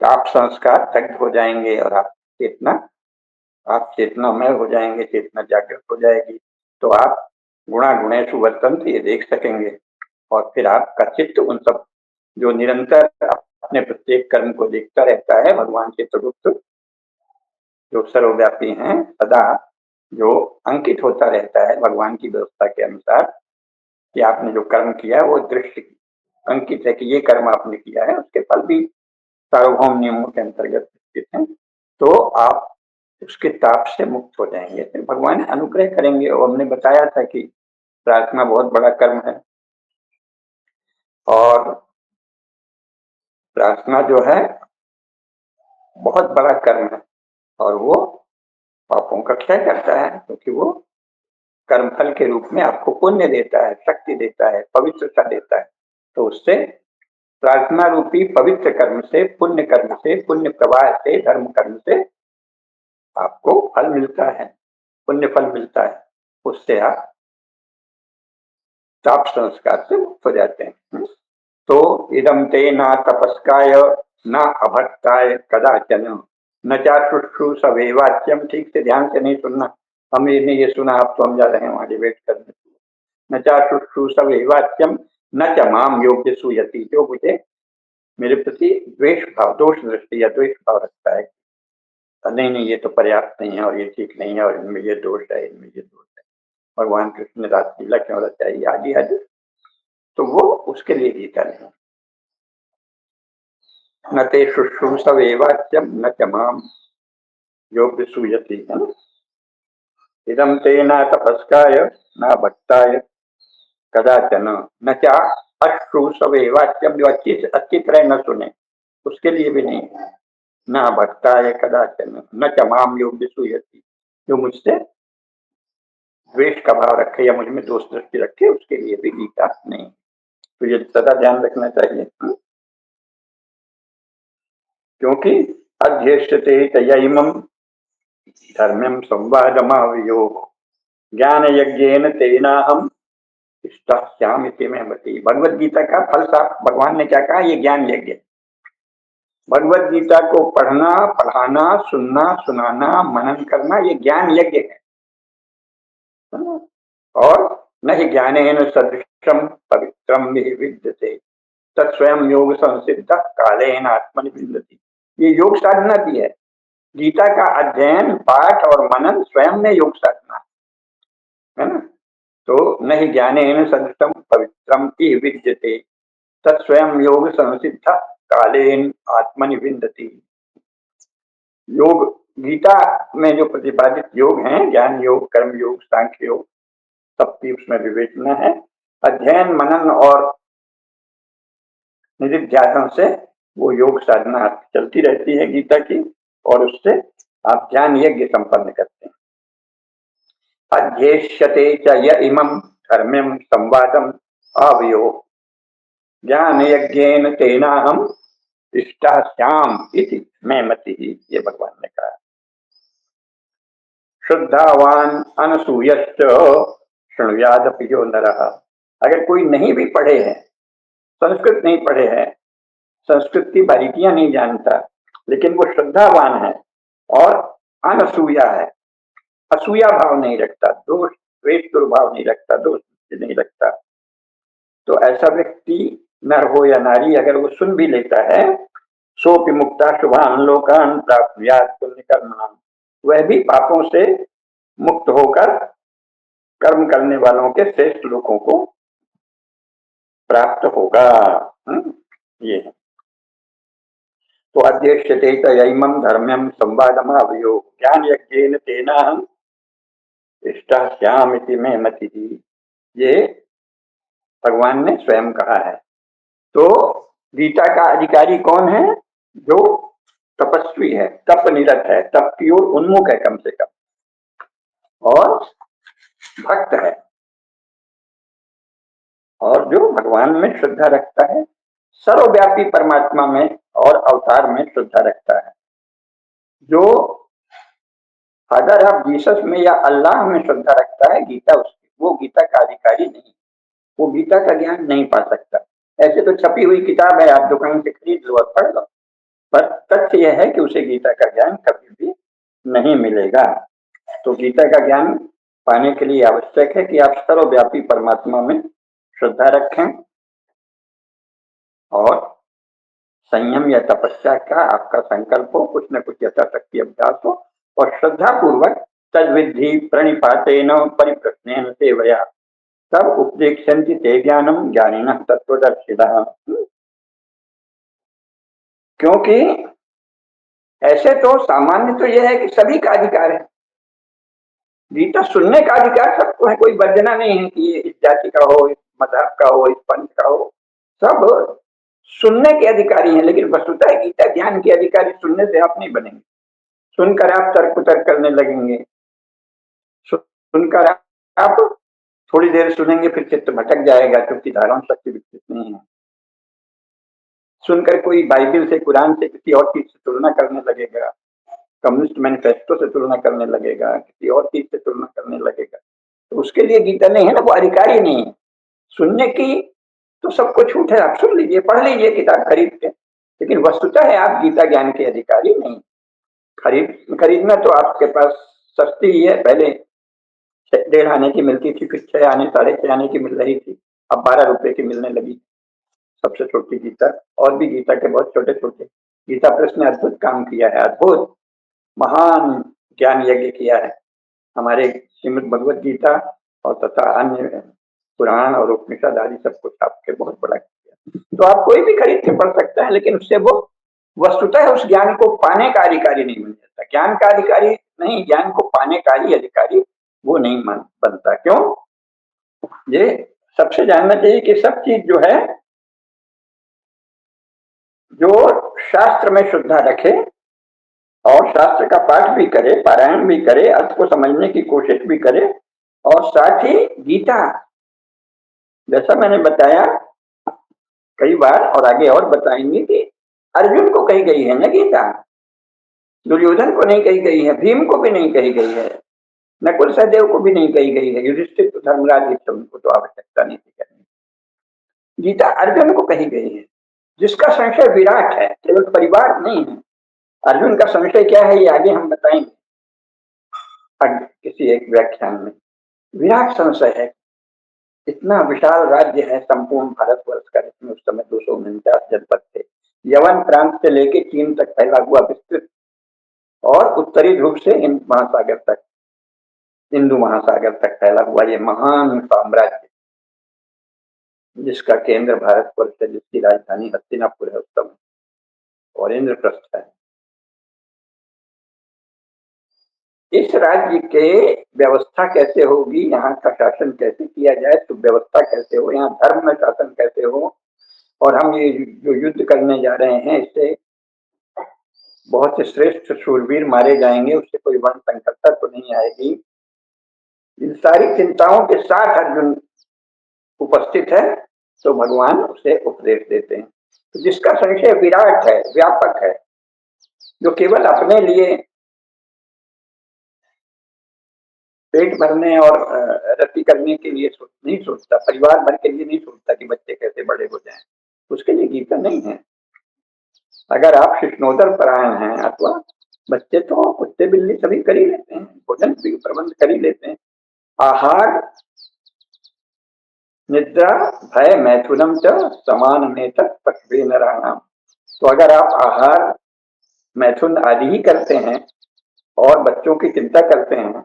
पाप संस्कार दग्ध हो जाएंगे और आप चेतनामय हो जाएंगे, चेतना जागृत हो जाएगी। तो आप गुणा गुणेषु वर्तन्ते ये देख सकेंगे और फिर आपका चित्त उन सब जो निरंतर अपने प्रत्येक कर्म को देखता रहता है, भगवान चित्रगुप्त जो सर्वव्यापी हैं, सदा जो अंकित होता रहता है भगवान की व्यवस्था के अनुसार कि आपने जो कर्म किया है वो दृष्टि अंकित है कि ये कर्म आपने किया है, उसके फल भी सार्वभौम नियमों के अंतर्गत स्थित हैं। तो आप उसके ताप से मुक्त हो जाएंगे, फिर भगवान अनुग्रह करेंगे। और हमने बताया था कि प्रार्थना बहुत बड़ा कर्म है और प्रार्थना जो है बहुत बड़ा कर्म है और वो पापों का क्षय करता है, क्योंकि वो कर्मफल के रूप में आपको पुण्य देता है, शक्ति देता है, पवित्रता देता है। तो उससे प्रार्थना रूपी पवित्र कर्म से, पुण्य कर्म से, पुण्य प्रवाह से, धर्म कर्म से आपको फल मिलता है, पुण्य फल मिलता है। उससे आप ताप संस्कार से मुक्त हो जाते हैं। तो इदम ते ना तपस्काय न अभक्ताय कदाचन न चा शुश्रूषवे वाच्यम। ठीक से ध्यान से नहीं सुनना, हमने ये सुना आप तो हम जा रहे हैं वहां डिबेट करने। न चा शुश्रूषवे वाच्यम न च माम योग्य सूयति। जो मुझे मेरे प्रति द्वेष भाव, दोष दृष्टि या द्वेष भाव रखता है, नहीं नहीं ये तो पर्याप्त नहीं है और ये ठीक नहीं है और इनमें ये दोष है, इनमें ये दोष है, भगवान कृष्ण ने रासलीला क्यों रचाई आदि आदि, तो वो उसके लिए गीता नहीं। न ते शुश्रूषवे वाच्यम न च माम योग्य सूयति। इदम ते न तपस्काय न भक्ताय कदाचन न चा अश्रूषवे वाच्यम। जो अच्छी तरह न सुने उसके लिए भी नहीं, न भक्ताय कदाचन न च माम योग्य सूयति। जो मुझसे द्वेष का भाव रखे या मुझ में दोष दृष्टि रखे उसके लिए भी गीता नहीं। तो ये सदा ध्यान रखना चाहिए, क्योंकि अध्यक्षते तयइमं धर्म्यं संवादमावयोः ज्ञान यज्ञेन तेनाहम इष्टास्यामिति में मति। भगवत गीता का फल साफ भगवान ने क्या कहा, ये ज्ञान यज्ञ। भगवत गीता को पढ़ना, पढ़ाना, सुनना, सुनाना, मनन करना, ये ज्ञान यज्ञ है। और न ही ज्ञानेन सदृशम पवित्रम विद्यते तत्स्वयं योग संसिद्ध कालेन आत्मनि विन्दति। ये योग साधना भी है। गीता का अध्ययन, पाठ और मनन स्वयं में योग साधना है ना। तो न ही ज्ञानेन सदृशम पवित्रम विद्यते तत्स्वयं योग संसिद्ध कालेन आत्मनि विन्दति। योग गीता में जो प्रतिपादित योग हैं, ज्ञान योग, कर्म योग, सांख्य योग, सबकी उसमें विवेचना है। अध्ययन, मनन और निधिध्यासन से वो योग साधना चलती रहती है गीता की, और उससे आप ज्ञान यज्ञ संपन्न करते हैं। अध्येष्यते च य इमं धर्म्यं संवादम आवयो ज्ञान यज्ञेन तेनाहम इष्टः स्याम इति मैं मति। ये भगवान ने कहा। शुद्धावान अनसूयश्च शृणुयादपि यो नरः। अगर कोई नहीं भी पढ़े हैं, संस्कृत नहीं पढ़े हैं, संस्कृत की बारीकियां नहीं जानता, लेकिन वो श्रद्धावान है और अनसूया है। असूया भाव नहीं रखता, दोष द्वेष दुर्भाव नहीं रखता, दोष नहीं रखता, तो ऐसा व्यक्ति नर हो या नारी अगर वो सुन भी लेता है, सोपि मुक्ता शुभान लोकान प्राप्त पुण्य कर्मणाम, वह भी पापों से मुक्त होकर कर्म करने वालों के श्रेष्ठ लोगों को प्राप्त होगा। ये है। तो अध्यक्षते तयैमं धर्म्यं संवादमावयो ज्ञान यज्ञेन तेनाहं इष्टास्यामिति मे मतिः। ये भगवान ने स्वयं कहा है। तो गीता का अधिकारी कौन है? जो तपस्वी है, तप निरत है, तप की ओर उन्मुख है कम से कम, और भक्त है, और जो भगवान में श्रद्धा रखता है, सर्वव्यापी परमात्मा में और अवतार में श्रद्धा रखता है। जो अगर आप जीसस में या अल्लाह में श्रद्धा रखता है, गीता उसकी, वो गीता का अधिकारी नहीं, वो गीता का ज्ञान नहीं पा सकता। ऐसे तो छपी हुई किताब है, आप दुकान से खरीद लो और पढ़ लो, पर तथ्य यह है कि उसे गीता का ज्ञान कभी भी नहीं मिलेगा। तो गीता का ज्ञान पाने के लिए आवश्यक है कि आप सर्वव्यापी परमात्मा में श्रद्धा रखें, और संयम या तपस्या का आपका संकल्प हो, कुछ न कुछ यथाशक्ति अभ्यास हो, और श्रद्धा पूर्वक तद्विधि प्रणिपातेन परिप्रश्नेन सेवया तब उपदेक्षन्ति ते ज्ञानम ज्ञानिनः तत्वदर्शिनः। क्योंकि ऐसे तो सामान्य तो यह है कि सभी का अधिकार है, गीता सुनने का अधिकार सबको है, कोई वर्जना नहीं है कि ये इस जाति का हो, इस मजहब का हो, इस पंथ का हो, सब सुनने के अधिकारी हैं। लेकिन वस्तुतः है गीता ज्ञान के अधिकारी सुनने से आप नहीं बनेंगे, सुनकर आप तर्क उतर्क करने लगेंगे, सुनकर आप थोड़ी देर सुनेंगे फिर चित्त भटक जाएगा क्योंकि धारण शक्ति विकसित नहीं है। सुनकर कोई बाइबिल से, कुरान से, किसी और चीज से तुलना करने लगेगा, कम्युनिस्ट मैनिफेस्टो से तुलना करने लगेगा, किसी और चीज से तुलना करने लगेगा, तो उसके लिए गीता नहीं है ना, वो अधिकारी नहीं है। सुनने की तो सबको छूट है, आप सुन लीजिए, पढ़ लीजिए किताब खरीद के, लेकिन वस्तुतः है आप गीता ज्ञान के अधिकारी नहीं। खरीदना तो आपके पास सस्ती ही है, पहले 1.5 आने की मिलती थी, फिर 6 आने, 6.5 आने की मिल रही थी, अब 12 रुपए की मिलने लगी सबसे छोटी गीता। और भी गीता के बहुत छोटे छोटे, गीता प्रेस ने अद्भुत काम किया है, अद्भुत महान ज्ञान यज्ञ किया है। हमारे श्रीमद् भगवत गीता और तथा अन्य पुराण और उपनिषद आदि सब कुछ आपके बहुत बड़ा किया। तो आप कोई भी खरीद के पढ़ सकता है, लेकिन उससे वो वस्तुतः उस ज्ञान को पाने का अधिकारी नहीं बन जाता। ज्ञान का अधिकारी नहीं, ज्ञान को पाने का ही अधिकारी वो नहीं बनता। क्यों? ये सबसे जानना चाहिए कि सब चीज जो है, जो शास्त्र में श्रद्धा रखे और शास्त्र का पाठ भी करे, पारायण भी करे, अर्थ को समझने की कोशिश भी करे, और साथ ही गीता, जैसा मैंने बताया कई बार और आगे और बताएंगे कि अर्जुन को कही गई है ना गीता, दुर्योधन को नहीं कही गई है, भीम को भी नहीं कही गई है, नकुल सहदेव को भी नहीं कही गई है, युधिष्ठिर तो धर्मराज उनको तो आवश्यकता नहीं थी करने। गीता अर्जुन को कही गई है, जिसका संशय विराट है, केवल परिवार नहीं है। अर्जुन का संशय क्या है ये आगे हम बताएंगे किसी एक व्याख्यान में। विराट संशय है, इतना विशाल राज्य है संपूर्ण भारतवर्ष का, जिसमें उस समय 249 जनपद थे, यवन प्रांत से लेके चीन तक फैला हुआ विस्तृत, और उत्तरी ध्रुव से हिंद महासागर तक, हिंदू महासागर तक फैला हुआ ये महान साम्राज्य, जिसका केंद्र भारतवर्ष है, जिसकी राजधानी हस्तिनापुर है उस समय, और इंद्रप्रस्थ है। इस राज्य के व्यवस्था कैसे होगी, यहाँ का शासन कैसे किया जाए, तो व्यवस्था कैसे हो, यहाँ धर्म में शासन कैसे हो, और हम ये जो युद्ध करने जा रहे हैं इससे बहुत से श्रेष्ठ शूरवीर मारे जाएंगे, उससे कोई वर्ण संकटता तो नहीं आएगी। इन सारी चिंताओं के साथ अर्जुन उपस्थित है, तो भगवान उसे उपदेश देते हैं। तो जिसका संशय विराट है, व्यापक है, जो केवल अपने लिए पेट भरने और रति करने के लिए नहीं सोचता, परिवार भर के लिए नहीं सोचता कि बच्चे कैसे बड़े हो जाएं, उसके लिए गीता नहीं है। अगर आप शिष्णोदर परायण हैं अथवा बच्चे तो कुत्ते बिल्ली सभी कर ही लेते हैं, भोजन भी प्रबंध कर ही लेते हैं। आहार निद्रा भय मैथुनम च समान में तक पशवे नराणाम। तो अगर आप आहार मैथुन आदि ही करते हैं और बच्चों की चिंता करते हैं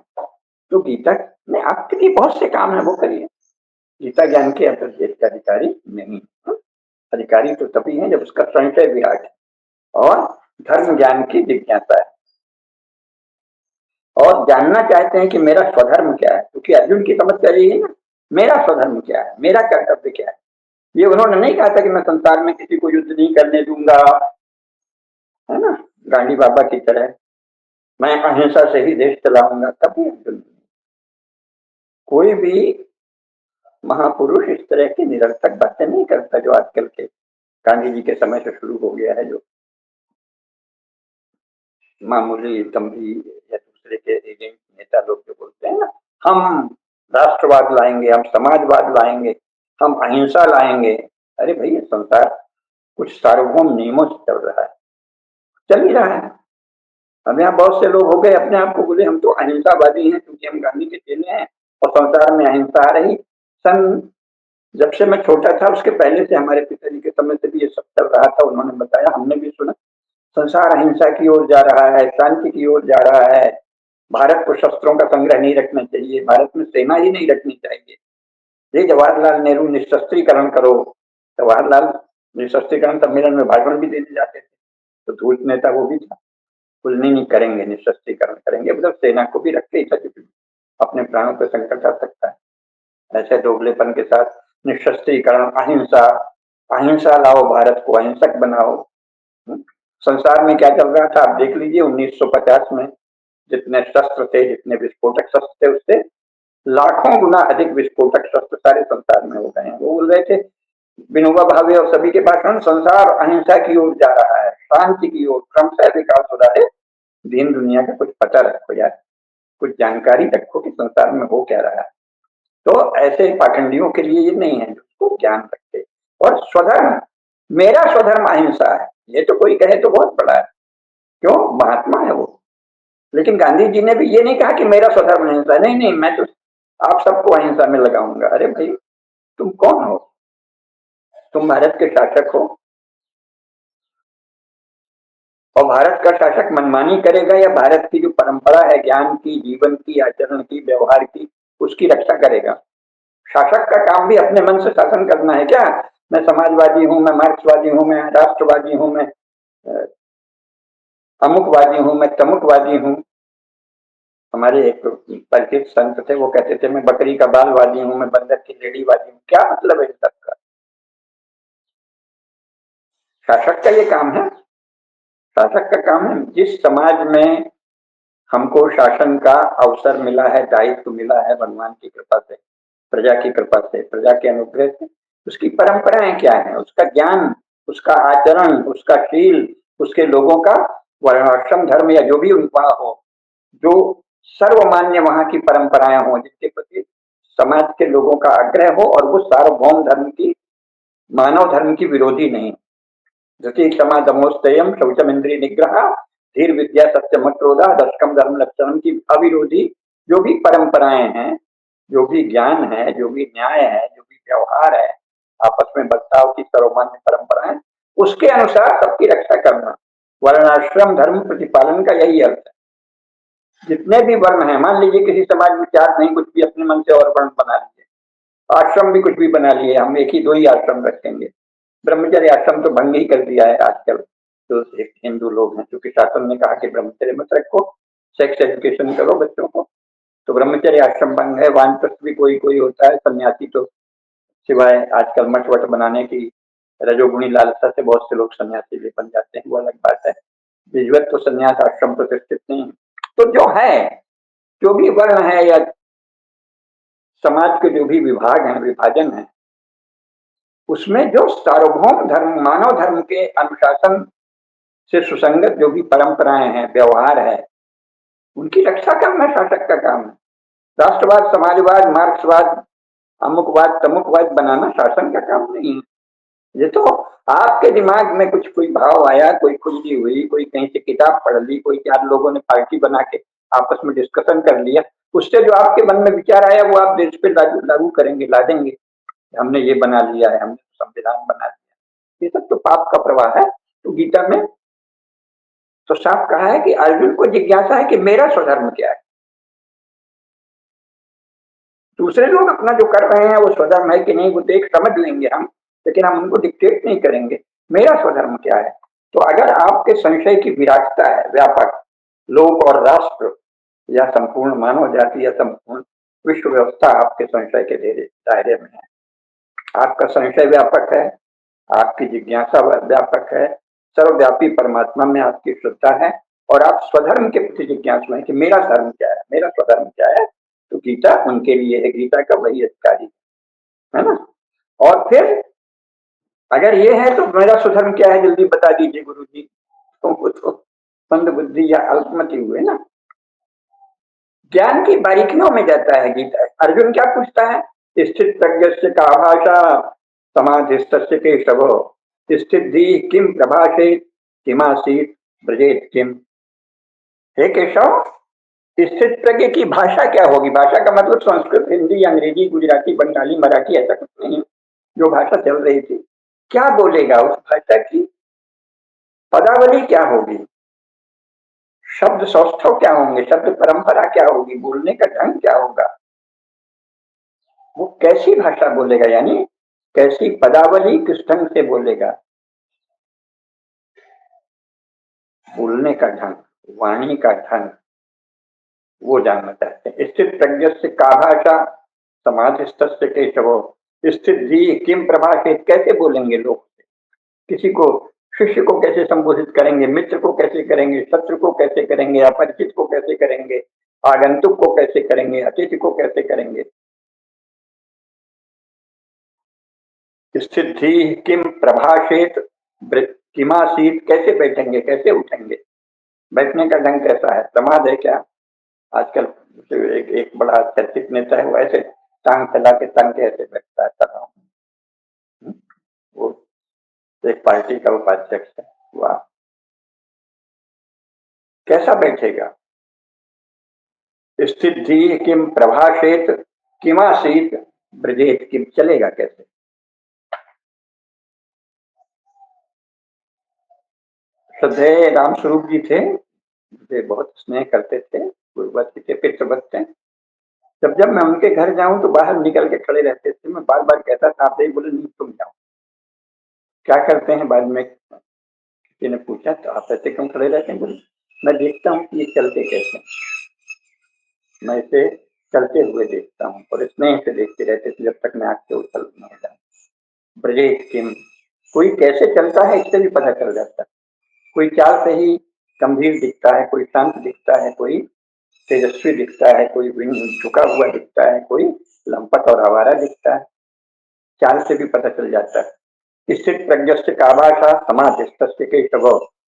तो गीता में आपके लिए बहुत से काम है, वो करिए। गीता ज्ञान के अंतर्गत का अधिकारी नहीं। अधिकारी तो तभी है जब उसका संशय विराट है और धर्म ज्ञान की जिज्ञासा है और जानना चाहते हैं कि मेरा स्वधर्म क्या है, क्योंकि अर्जुन की समस्या यही है ना, मेरा स्वधर्म क्या है, मेरा कर्तव्य क्या है। ये उन्होंने नहीं कहा था कि मैं संसार में किसी को युद्ध नहीं करने दूंगा, है ना, गांधी बाबा की तरह मैं अहिंसा से ही देश चलाऊंगा, तभी अर्जुन। कोई भी महापुरुष इस तरह की निरर्थक बातें नहीं करता जो आजकल के गांधी जी के समय से शुरू हो गया है, जो मामूली तमगी या दूसरे के एजेंट नेता लोग जो बोलते हैं ना, हम राष्ट्रवाद लाएंगे, हम समाजवाद लाएंगे, हम अहिंसा लाएंगे। अरे भाई, ये संसार कुछ सार्वभौम नियमों से चल रहा है, चल ही रहा है। अब यहाँ बहुत से लोग हो गए अपने आप को बोले हम तो अहिंसावादी हैं क्योंकि हम गांधी के चेले हैं और संसार में अहिंसा आ रही। सन जब से मैं छोटा था उसके पहले से हमारे पिताजी के समय से भी ये सब चल रहा था, उन्होंने बताया, हमने भी सुना। संसार अहिंसा की ओर जा रहा है, शांति की ओर जा रहा है। भारत को शस्त्रों का संग्रह नहीं रखना चाहिए, भारत में सेना ही नहीं रखनी चाहिए। ये जवाहरलाल नेहरू निशस्त्रीकरण करो, जवाहरलाल निशस्त्रीकरण सम्मेलन में भाषण भी देने जाते थे, तो धूर्त नेता वो भी था। कुछ नहीं करेंगे, निशस्त्रीकरण करेंगे, मतलब सेना को भी रखते ही, अपने प्राणों पर संकट आ सकता है। ऐसे दोगलेपन के साथ निशस्त्रीकरण, अहिंसा, अहिंसा लाओ, भारत को अहिंसक बनाओ। संसार में क्या चल रहा था आप देख लीजिए, 1950 में जितने शस्त्र थे, जितने विस्फोटक शस्त्र थे, उससे लाखों गुना अधिक विस्फोटक शस्त्र सारे संसार में हो गए हैं। वो बोल रहे थे विनोबा भावे और सभी के भाषण, संसार अहिंसा की ओर जा रहा है, शांति की ओर, क्रमशः विकास हो रहा है। दीन दुनिया का कुछ पता रखो यार, कुछ जानकारी रखो कि संसार में हो क्या रहा है। तो ऐसे पाखंडियों के लिए ये नहीं है जिसको ज्ञान रखे। और स्वधर्म, मेरा स्वधर्म अहिंसा है, ये तो कोई कहे तो बहुत बड़ा है, क्यों, महात्मा है वो। लेकिन गांधी जी ने भी ये नहीं कहा कि मेरा स्वधर्म अहिंसा, नहीं नहीं मैं तो आप सबको अहिंसा में लगाऊंगा। अरे भाई, तुम कौन हो? तुम भारत के शासक हो और भारत का शासक मनमानी करेगा या भारत की जो परंपरा है ज्ञान की, जीवन की, आचरण की, व्यवहार की, उसकी रक्षा करेगा? शासक का काम भी अपने मन से शासन करना है क्या? मैं समाजवादी हूं, मैं मार्क्सवादी हूं, मैं राष्ट्रवादी हूं, मैं अमुकवादी हूं, मैं तमुकवादी हूं। हमारे एक परिचित संत थे, वो कहते थे मैं बकरी का बालवादी हूं, मैं बंदर की लेडीवादी हूं। क्या मतलब है इस सबका? शासक का ये काम है। शासक का काम है, जिस समाज में हमको शासन का अवसर मिला है, दायित्व मिला है भगवान की कृपा से, प्रजा की कृपा से, प्रजा के अनुग्रह से, उसकी परंपराएं क्या है, उसका ज्ञान, उसका आचरण, उसका शील, उसके लोगों का वर्णाश्रम धर्म या जो भी उनका हो, जो सर्वमान्य वहां की परंपराएं हो, जिसके प्रति समाज के लोगों का आग्रह हो और वो सार्वभौम धर्म की, मानव धर्म की विरोधी नहीं। जैसे क्षमा दमोस्तयम शौचम इंद्रिय निग्रह धीर विद्या सत्यम क्रोधा दशकम धर्म लक्षणम की अविरोधी जो भी परंपराएं हैं, जो भी ज्ञान है, जो भी न्याय है, जो भी व्यवहार है, आपस में बर्ताव की सर्वमान्य परंपराएं, उसके अनुसार सबकी रक्षा करना, वर्णाश्रम धर्म प्रतिपालन का यही अर्थ है। जितने भी वर्ण हैं, मान लीजिए किसी समाज में चार नहीं, कुछ भी अपने मन से और वर्ण बना लीजिए, आश्रम भी कुछ भी बना लिए, हम एक ही दो ही आश्रम रखेंगे। ब्रह्मचर्य आश्रम तो भंग ही कर दिया है आजकल, तो एक हिंदू लोग हैं, क्योंकि शासन ने कहा कि ब्रह्मचर्य मत रखो, सेक्स एजुकेशन करो बच्चों को, तो ब्रह्मचर्य आश्रम भंग है। वानप्रस्थ भी कोई कोई होता है, सन्यासी तो सिवाय आजकल मठ वट बनाने की रजोगुणी लालसा से बहुत से लोग सन्यासी भी बन जाते हैं, वो अलग बात है। विधिवत तो सन्यास आश्रम प्रतिष्ठित नहीं है। तो जो है, जो भी वर्ण है या समाज के जो भी विभाग हैं, विभाजन है, उसमें जो सार्वभौम धर्म, मानव धर्म के अनुशासन से सुसंगत जो भी परंपराएं हैं, व्यवहार है, उनकी रक्षा करना शासक का काम है। राष्ट्रवाद, समाजवाद, मार्क्सवाद, अमुकवाद, तमुकवाद बनाना शासन का काम नहीं है। ये तो आपके दिमाग में कुछ कोई भाव आया, कोई खुजली हुई, कोई कहीं से किताब पढ़ ली, कोई 4 लोगों ने पार्टी बना के आपस में डिस्कशन कर लिया, उससे जो आपके मन में विचार आया वो आप देश पे लागू लागू करेंगे, ला देंगे। हमने ये बना लिया है, हमने संविधान बना लिया। ये सब तो पाप का प्रवाह है। तो गीता में तो साफ कहा है कि अर्जुन को जिज्ञासा है कि मेरा स्वधर्म क्या है। दूसरे लोग अपना जो कर रहे हैं वो स्वधर्म है कि नहीं वो देख समझ लेंगे हम, लेकिन हम उनको डिक्टेट नहीं करेंगे। मेरा स्वधर्म क्या है? तो अगर आपके संशय की विराटता है व्यापक, लोक और राष्ट्र या संपूर्ण मानव जाति या संपूर्ण विश्व व्यवस्था आपके संशय के दायरे में है, आपका संशय व्यापक है, आपकी जिज्ञासा व्यापक है, सर्वव्यापी परमात्मा में आपकी श्रद्धा है, और आप स्वधर्म के प्रति जिज्ञासु हैं कि मेरा धर्म क्या है, मेरा स्वधर्म क्या है, तो गीता उनके लिए है, गीता का वही अधिकारी है ना। और फिर अगर ये है तो मेरा स्वधर्म क्या है जल्दी बता दीजिए गुरु जी, तो वो तो मंद बुद्धि या अल्पमति हुए ना। ज्ञान की बारीकियों में जाता है गीता। अर्जुन क्या पूछता है? स्थित प्रज्ञस्य का भाषा समाधिस्तस्य केशव स्थिति किम प्रभाषेत किमासीत ब्रजेत किम। हे केशव, स्थित प्रज्ञ की भाषा क्या होगी? भाषा का मतलब संस्कृत, हिंदी, अंग्रेजी, गुजराती, बंगाली, मराठी ऐसा कुछ नहीं, जो भाषा चल रही थी। क्या बोलेगा उस भाषा की? पदावली क्या होगी? शब्द सौष्ठव क्या होंगे? शब्द परंपरा क्या होगी? बोलने का ढंग क्या होगा? वो कैसी भाषा बोलेगा, यानी कैसी पदावली, किस ढंग से बोलेगा? बोलने का ढंग, वाणी का ढंग, वो जानना चाहते हैं। स्थित प्रज्ञ से का भाषा समाज स्तर से केशव स्थित धी किम प्रभाषित, कैसे बोलेंगे लोग? किसी को, शिष्य को कैसे संबोधित करेंगे, मित्र को कैसे करेंगे, शत्रु को कैसे करेंगे, अपरिचित को कैसे करेंगे, आगंतुक को कैसे करेंगे, अतिथि को कैसे करेंगे? स्थिति किम प्रभाषित किमासीत, कैसे बैठेंगे, कैसे उठेंगे, बैठने का ढंग कैसा है? प्रमाद है क्या? आजकल एक बड़ा चर्चित नेता है, वो ऐसे टांग फैला के तंग के ऐसे बैठता है, कर रहा हूँ। वो एक पार्टी का उपाध्यक्ष है, वाह, कैसा बैठेगा? स्थिति किम प्रभाषेत किमासीत ब्रजेत किम, चलेगा कैसे? श्रद्धेय राम स्वरूप जी थे, मुझे बहुत स्नेह करते थे, गुरुवत थे, पितृवत थे। जब जब मैं उनके घर जाऊं तो बाहर निकल के खड़े रहते थे। मैं बार बार कहता था, आप बोले नहीं तुम जाओ। क्या करते हैं? बाद में किसी ने पूछा तो आप ऐसे क्यों खड़े रहते हैं? बोले मैं देखता हूँ कि ये चलते कैसे हैं। मैं इसे चलते हुए देखता हूँ, और स्नेह से देखते रहते थे जब तक मैं आग से उछल न हो जाऊं। ब्रजेश किम, कोई कैसे चलता है इससे भी पता चल जाता है। कोई चाल से ही गंभीर दिखता है, कोई शांत दिखता है, कोई तेजस्वी दिखता है, कोई झुका हुआ दिखता है, कोई लंपट और आवारा दिखता है। चाल से भी पता चल जाता है। स्थित प्रज्ञस्य का भाषा समाधिस्तस्य केशव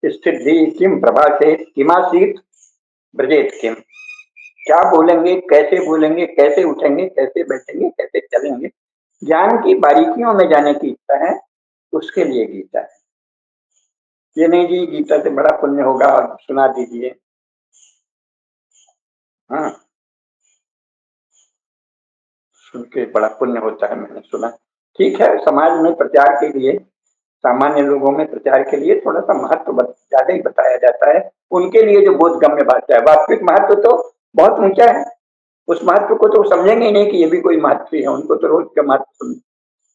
स्थित धी किम प्रभाषे किमासीत ब्रजेत किम, क्या बोलेंगे, कैसे बोलेंगे, कैसे उठेंगे, कैसे बैठेंगे, कैसे चलेंगे, ज्ञान की बारीकियों में जाने की इच्छा है, उसके लिए गीता है। ये नहीं जी गीता से बड़ा पुण्य होगा, सुना दीजिए। हाँ, सुन के बड़ा पुण्य होता है, मैंने सुना। ठीक है, समाज में प्रचार के लिए, सामान्य लोगों में प्रचार के लिए थोड़ा सा महत्व ज्यादा ही बताया जाता है। उनके लिए जो बोधगम्य बात है, वास्तविक महत्व तो बहुत ऊंचा है। उस महत्व को तो समझेंगे ही नहीं कि ये भी कोई महत्व है, उनको तो रोज का महत्व।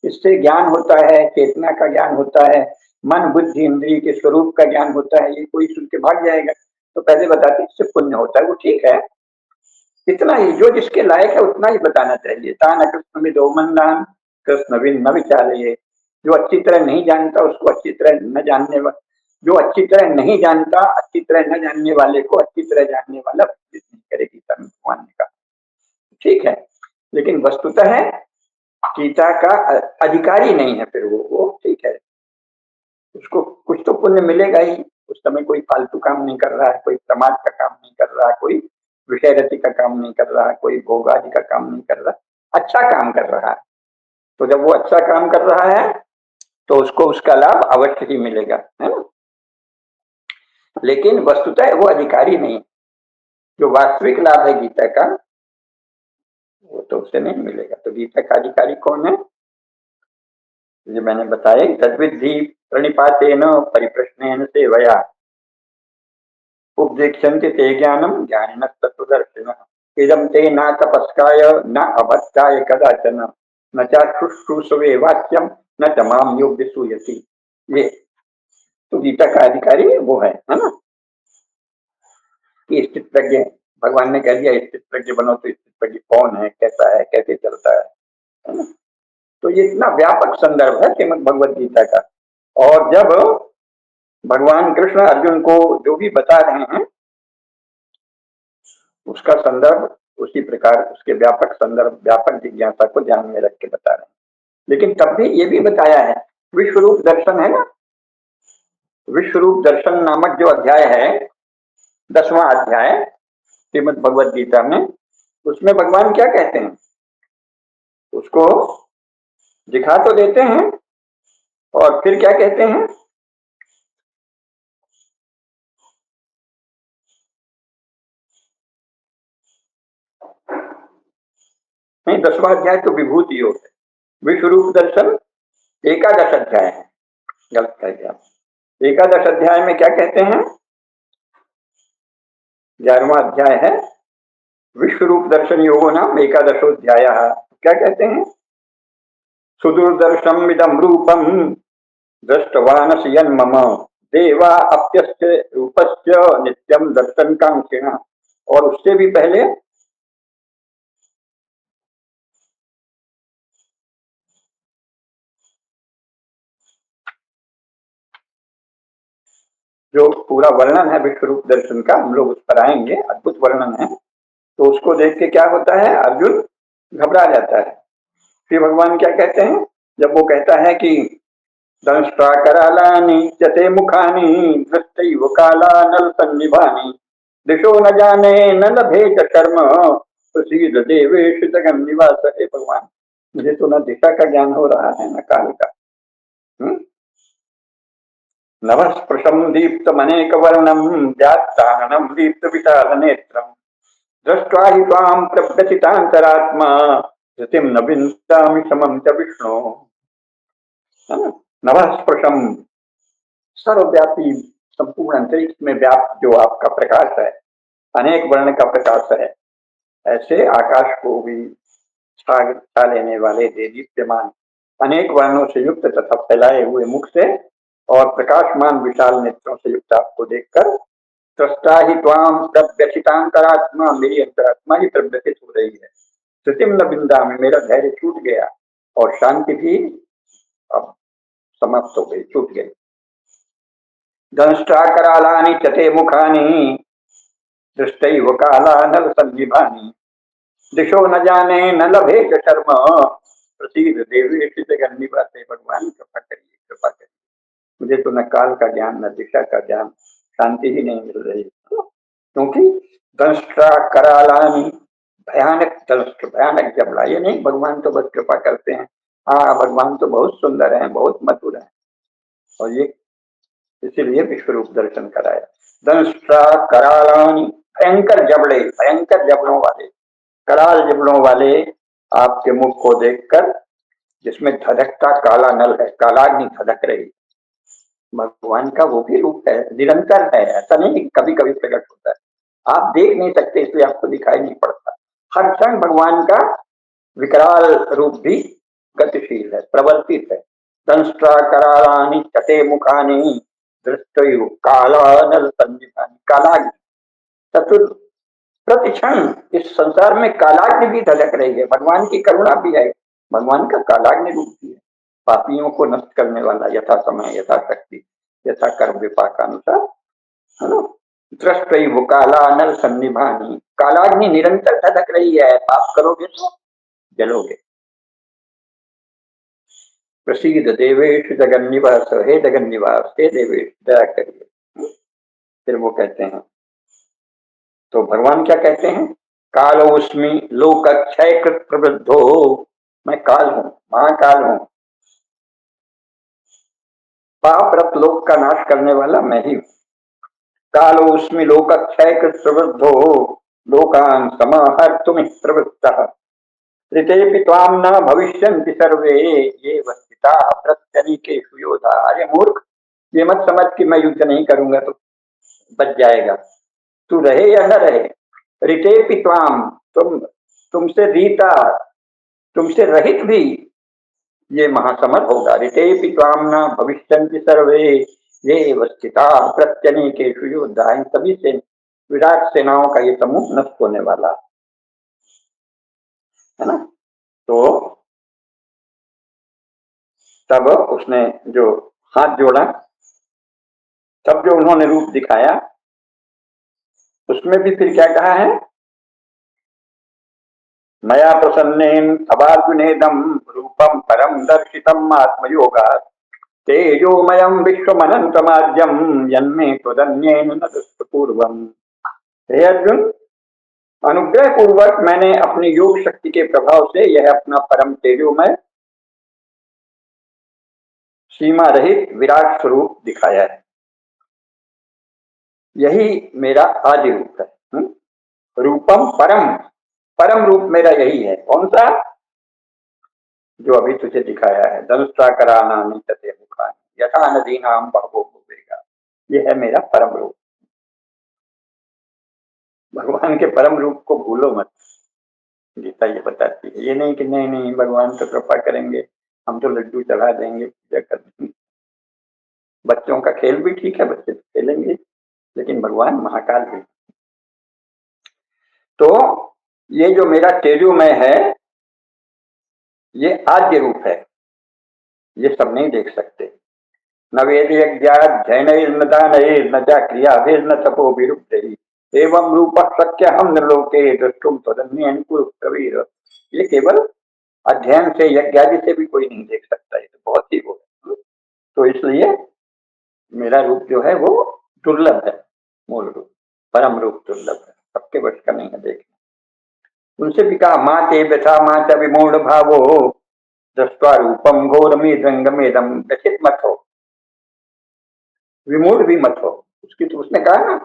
इससे ज्ञान होता है, चेतना का ज्ञान होता है, मन बुद्धि इंद्रिय के स्वरूप का ज्ञान होता है। ये कोई सुन के भाग जाएगा तो पहले बताते इससे पुण्य होता है, वो ठीक है। इतना ही, जो जिसके लायक है उतना ही बताना चाहिए। तान कृष्ण में दो मंदान कृष्ण बिन न विचारे, जो अच्छी तरह नहीं जानता उसको अच्छी तरह न जानने वाला, जो अच्छी तरह नहीं जानता अच्छी तरह न जानने वाले को अच्छी तरह जानने वाला नहीं करेगी, भगवान ने कहा। ठीक है, लेकिन वस्तुतः है गीता का अधिकारी नहीं है, फिर वो ठीक है, उसको कुछ तो पुण्य मिलेगा ही। उस समय कोई फालतू काम नहीं कर रहा है, कोई समाज का काम नहीं कर रहा है, कोई विषय रति का काम नहीं कर रहा है, कोई भोग आदि का काम नहीं कर रहा, अच्छा काम कर रहा है। तो जब वो अच्छा काम कर रहा है तो उसको उसका लाभ अवश्य ही मिलेगा, है ना। लेकिन वस्तुतः वो अधिकारी नहीं, जो वास्तविक लाभ है गीता का वो तो उसे नहीं मिलेगा। तो गीता का अधिकारी कौन है? ये मैंने बताया, तद्विधि प्रणिपातेन परिप्रश्नेन सेवया उपदेक्षन्ते ते ज्ञानम ज्ञानिनः तत्त्वदर्शिनः इदं ते न तपस्काय न अभक्ताय कदाचन न चाशुश्रूषवे वाक्यम न च माम योग्य सूयति। ये तो गीता का अधिकारी वो है ना, कि स्थित प्रज्ञ। भगवान ने कह दिया स्थित प्रज्ञ बनो, तो स्थित प्रज्ञ कौन है, कैसा है, कैसे चलता है ना। तो ये इतना व्यापक संदर्भ है श्रीमद् भगवद गीता का। और जब भगवान कृष्ण अर्जुन को जो भी बता रहे हैं उसका संदर्भ उसी प्रकार उसके व्यापक संदर्भ, व्यापक जिज्ञासा को ध्यान में रख के बता रहे हैं। लेकिन तब भी ये भी बताया है, विश्व रूप दर्शन है ना, विश्व रूप दर्शन नामक जो अध्याय है, 10वां अध्याय श्रीमद् भगवद गीता में, उसमें भगवान क्या कहते हैं, उसको दिखा तो देते हैं और फिर क्या कहते हैं, नहीं 10वां अध्याय तो विभूति योग है, विश्व रूप दर्शन एकादश अध्याय है, गलत कह गया। एकादश अध्याय में क्या कहते हैं, 11वां अध्याय है विश्व रूप दर्शन योगो नाम एकादशोध्याय। क्या कहते हैं, सुदूरदर्शम इदम रूपम दृष्टवानस यन्मम देवा अप्यस्य रूपस्य नित्यम दर्शन कांक्षिणा। और उससे भी पहले जो पूरा वर्णन है विश्व रूप दर्शन का, हम लोग उस पर आएंगे, अद्भुत वर्णन है। तो उसको देख के क्या होता है, अर्जुन घबरा जाता है। फिर भगवान क्या कहते हैं, जब वो कहता है कि दंष्ट्रा करालानि चते मुखानि दृष्टैव कालानल सन्निभानि दिशो न जाने न लभे च कर्म प्रसीद देवेश जगन्निवास। हे भगवान, मुझे तो न दिशा का ज्ञान हो रहा है न काल का। नभस्पृशं दीप्तमनेकवर्णं व्यात्ताननं दीप्तविशालनेत्रं दृष्ट्वा हि त्वां प्रव्यथितान्तरात्मा धृतिं न विन्दामि समं च विष्णो। नभस्पृशं, सर्वव्यापी संपूर्ण अंतरिक्ष में व्याप्त जो आपका प्रकाश है, अनेक वर्ण का प्रकाश है, ऐसे आकाश को भी छा लेने वाले दीप्यमान अनेक वर्णों से युक्त तथा फैलाए हुए मुख से और प्रकाशमान विशाल नेत्रों से युक्त आपको देखकर त्रस्ता ही त्वाम प्रव्यथितांतरात्मा, मेरी अंतरात्मा ही प्रव्यथित हो रही है। श्रुतिम न बिंदा में मेरा धैर्य छूट गया और शांति भी अब समाप्त हो गई, छूट गई। दंष्ट्रा करालानि चते मुखानि दृष्टैव कालानल संजीवानि दिशो न जाने न लभे च कर्म प्रसीद देवेश जगन्निवास। भगवान कृपा करिए, कृपा करिए, मुझे तो न काल का ज्ञान न दिशा का ज्ञान, शांति ही नहीं मिल रही, क्योंकि दंष्ट्रा करालानि, भयानक दंष्ट, भयानक जबड़ा। ये नहीं भगवान तो बस कृपा करते हैं, हाँ भगवान तो बहुत सुंदर है, बहुत मधुर है, और ये इसीलिए विश्व रूप दर्शन कराया। दंष्ट्रा करालानि, भयंकर जबड़े, भयंकर जबड़ों वाले, कराल जबड़ों वाले आपके मुख को देखकर, जिसमें धधकता काला नल है, कालाग्नि धधक रही। भगवान का वो भी रूप है, निरंतर है, ऐसा नहीं कभी कभी प्रकट होता है, आप देख नहीं सकते इसलिए आपको दिखाई नहीं पड़ता। हर क्षण भगवान का विकराल रूप भी गतिशील है, प्रवर्तित है। दंष्ट्रा करालानि चते मुखानि दृष्टैव कालानल संजीवानि। कालाग्नि चतुर प्रतिक्षण इस संसार में कालाग्नि भी धधक रही है, भगवान की करुणा भी है, भगवान का कालाग्नि रूप भी है, पापियों को नष्ट करने वाला, यथा समय यथा शक्ति यथा कर्म विपाक अनुसार, है ना। दृष्टैव कालानल सन्निभानि, कालाग्नि निरंतर धधक रही है, पाप करोगे तो जलोगे। प्रसीद देवेश जगन्निवास, हे जगन्निवास, हे देवेश दया करिए। फिर वो कहते हैं, तो भगवान क्या कहते हैं, कालोस्मि लोक क्षय कृत प्रवृद्धो, मैं काल हूं, महाकाल हूं, पाप रत लोक का नाश करने वाला मैं ही हूँ। कालोस्मि लोकक्षय कृत प्रवृद्धो लोकान समाहर्तुम प्रवृत्तः ऋतेपि त्वां न भविष्यन्ति सर्वे ये वस्तिताः प्रत्यनीकेषु योधा। अरे मूर्ख, ये मत समझ कि मैं युद्ध नहीं करूंगा तो बच जाएगा, तू रहे या न रहे। ऋतेपि त्वां, तुमसे रीता, तुमसे रहित भी ये महासमर होगा। ऋतेपि त्वां न भविष्यन्ति सर्वे ये स्थिताः प्रत्यनीकेषु योद्धा। इन सभी से विराट सेनाओं का ये समूह नष्ट होने वाला है ना। तो तब उसने जो हाथ जोड़ा, तब जो उन्होंने रूप दिखाया, उसमें भी फिर क्या कहा है, मया प्रसन्नेन तवार्जुनेदं रूपम परम दर्शितम आत्मयोगात् तेजोमयम विश्वमनंतमाद्यम यन्मे त्वदन्येन न दृष्टपूर्वम्। हे अर्जुन, अनुग्रह पूर्वक मैंने अपनी योग शक्ति के प्रभाव से यह अपना परम तेजोमय सीमा रहित विराट स्वरूप दिखाया है। यही मेरा आदि रूप है। रूपम परम, परम रूप मेरा यही है। कौन सा? जो अभी तुझे दिखाया है। धनुष्टा कराना तथे मुखा यथा नदी नाम बहवो भूवेगा। यह है मेरा परम रूप। भगवान के परम रूप को भूलो मत। गीता ये बताती है, ये नहीं कि नहीं नहीं भगवान तो कृपा करेंगे, हम तो लड्डू चढ़ा देंगे, पूजा कर देंगे। बच्चों का खेल भी ठीक है, बच्चे तो खेलेंगे, लेकिन भगवान महाकाल भी। तो ये जो मेरा तेजोमय है, ये आद्य रूप है, ये सब नहीं देख सकते। न वेद यज्ञाध्ययनैर्न दानैर्न च क्रियाभिर्न तपोभिरुक्तैः एवं रूपः शक्यहं नृलोके द्रष्टुं त्वदन्येन कुरु प्रवीर। ये केवल अध्ययन से, यज्ञ आदि से भी कोई नहीं देख सकता, ये तो बहुत ही वो है। तो इसलिए मेरा रूप जो है वो दुर्लभ है, मूल रूप, परम रूप दुर्लभ है, सबके वश का नहीं है देखना। उनसे भी कहा, माँ ते व्यथा माँ च विमूढ़ भावो दृष्ट्वा रूपम घोरमीदृंगमेदं व्यथित मत हो, विमूढ़ भी मत हो। उसकी तो उसने कहा ना,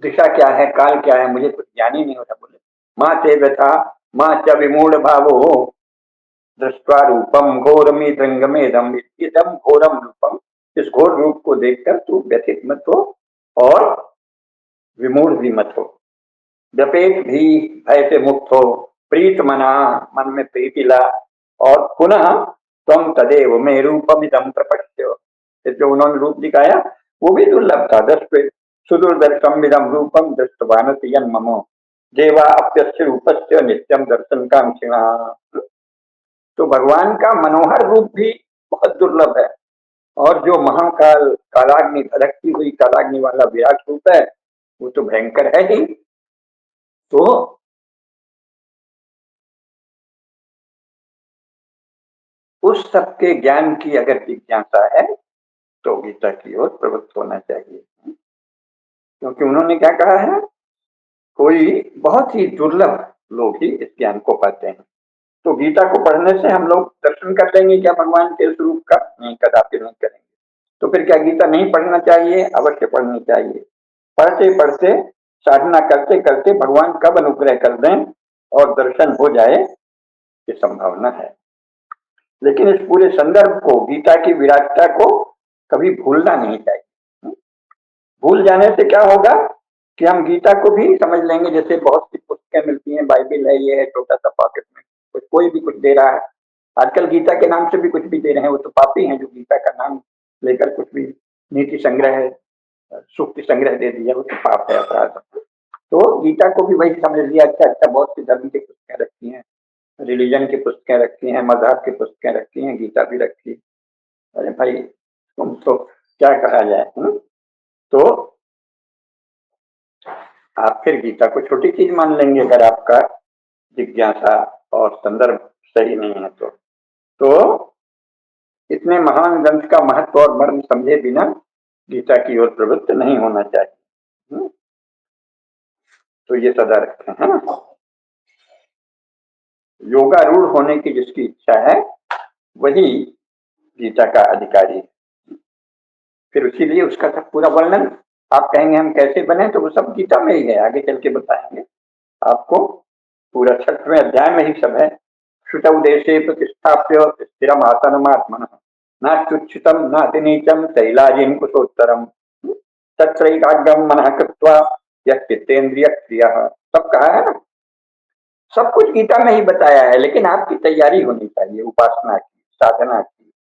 दिशा क्या है, काल क्या है, मुझे कुछ ज्ञान ही नहीं होता। बोले माँ ते व्यथा माँ च विमूढ़ भावो दृष्ट्वा रूपम घोरमीदृंगमेदं इदं घोरम रूपम। इस घोर रूप को देखकर तू व्यथित मत हो और विमूढ़ भी मत हो। व्यपेत भी, भय से मुक्त हो। प्रीत मना, मन में प्रीति ला। और पुनः तम तदेव में रूपमिदं प्रपश्य। जो उन्होंने रूप दिखाया वो भी दुर्लभ था। सुदुर्दर्शम इदं रूपम दृष्टवानसि यन्मम देवा अप्यस्य रूपस्य नित्यम दर्शन कांक्षिणा। तो भगवान का मनोहर रूप भी बहुत दुर्लभ है। और जो महाकाल कालाग्नि, धधकती हुई कालाग्नि वाला विराट रूप है, वो तो भयंकर है ही। तो उस सबके ज्ञान की अगर जिज्ञासा है तो गीता की ओर प्रवृत्त होना चाहिए। क्योंकि उन्होंने क्या कहा है, कोई बहुत ही दुर्लभ लोग ही इस ज्ञान को पाते हैं। तो गीता को पढ़ने से हम लोग दर्शन कर लेंगे क्या भगवान के स्वरूप का? नहीं, कदापि नहीं करेंगे। तो फिर क्या गीता नहीं पढ़ना चाहिए? अवश्य पढ़नी चाहिए। पढ़ते पढ़ते, साधना करते करते भगवान कब अनुग्रह कर दें और दर्शन हो जाए, ये संभावना है। लेकिन इस पूरे संदर्भ को, गीता की विराटता को कभी भूलना नहीं चाहिए। भूल जाने से क्या होगा कि हम गीता को भी समझ लेंगे, जैसे बहुत सी पुस्तकें मिलती हैं, बाइबिल है, ये है, छोटा सा पॉकेट में कोई भी कुछ दे रहा है। आजकल गीता के नाम से भी कुछ भी दे रहे हैं, वो तो पापी हैं जो गीता का नाम लेकर कुछ भी नीति संग्रह, सूक्ति संग्रह दे दिया, वो तो पाप है, अपराध। तो गीता को भी वही समझ लिया। अच्छा अच्छा, बहुत सी धर्म की पुस्तकें रखी हैं, रिलीजन की पुस्तकें रखी हैं, मजहब की पुस्तकें रखी हैं, गीता भी रखी। अरे भाई, तुम तो क्या कहा जाए। तो आप फिर गीता को छोटी चीज मान लेंगे अगर आपका जिज्ञासा और संदर्भ सही नहीं है तो इतने महान ग्रंथ का महत्व और मर्म समझे बिना गीता की ओर प्रवृत्त नहीं होना चाहिए। तो ये सदा रखें, है ना। योगारूढ़ होने की जिसकी इच्छा है वही गीता का अधिकारी है। फिर इसीलिए उसका सब पूरा वर्णन आप कहेंगे हम कैसे बने, तो वो सब गीता में ही है, आगे चल के बताएंगे आपको। पूरा 6वें अध्याय में ही सब है। श्रुतौ देशे प्रतिष्ठाप्य स्थिरम आसनमात्मनः नात्युच्छ्रितम नातिनीचम शैलाजिन कुशोत्तरम तत्रैकाग्रम मनः कृत्वा यच्चित्तेन्द्रिय क्रियः। सब कहा है ना, सब कुछ गीता में ही बताया है, लेकिन आपकी तैयारी होनी चाहिए उपासना की, साधना की।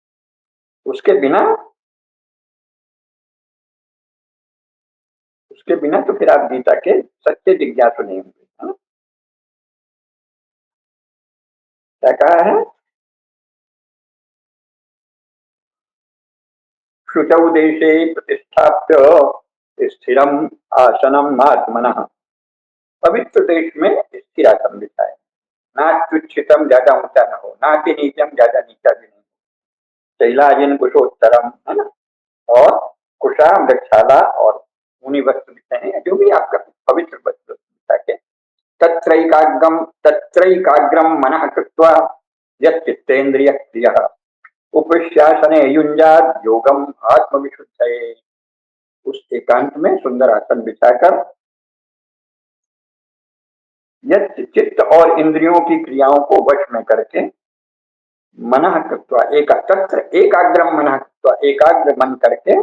उसके बिना तो फिर आप गीता के सच्चे जिज्ञासु नहीं होंगे, है ना? क्या कहा है? शुचौ देशे प्रतिष्ठाप्य स्थिरम आसनम आत्मनः। पवित्र देश में स्थिर आसन बिठाए, नात्युच्छ्रितम ज्यादा ऊंचा न हो, नाति नीचम ज्यादा नीचा भी नहीं, शैलाजिन कुशोत्तरम, है ना? और कुशा मृक्षाला और ऊनी वस्त्र बिछाए हैं, जो भी आपका पवित्र वस्त्र बिछा के तत्रैकाग्रम मनः कृत्वा यच्चित्तेन्द्रिय क्रियः उपविश्यासने युञ्जात योगम आत्मविशुद्धये। उस एकांत में सुंदर आसन बिछाकर यत् चित्त और इंद्रियों की क्रियाओं को वश में करके मनः कृत्वा एकाग्रम मनः कृत्वा एकाग्र मन करके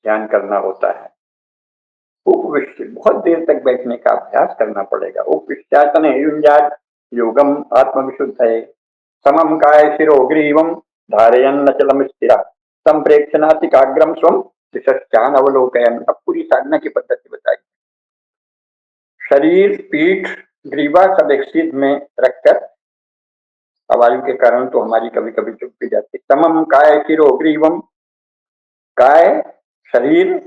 ध्यान करना होता है। उपविश्य बहुत देर तक बैठने का अभ्यास करना पड़ेगा। उपविश्यासन युञ्जात योगम आत्मविशुद्धये समम काय शिरोग्रीवम धारयन्नचलम स्थिरा संप्रेक्ष्य नासिकाग्रम स्वम दिशश्चान अवलोकयन। अब पूरी साधना की पद्धति बताई। शरीर, पीठ, ग्रीवा सब एक सीध में रखकर, आवायु के कारण तो हमारी कभी कभी चुप भी जाती। समम काय शिरोग्रीवम, काय शरीर,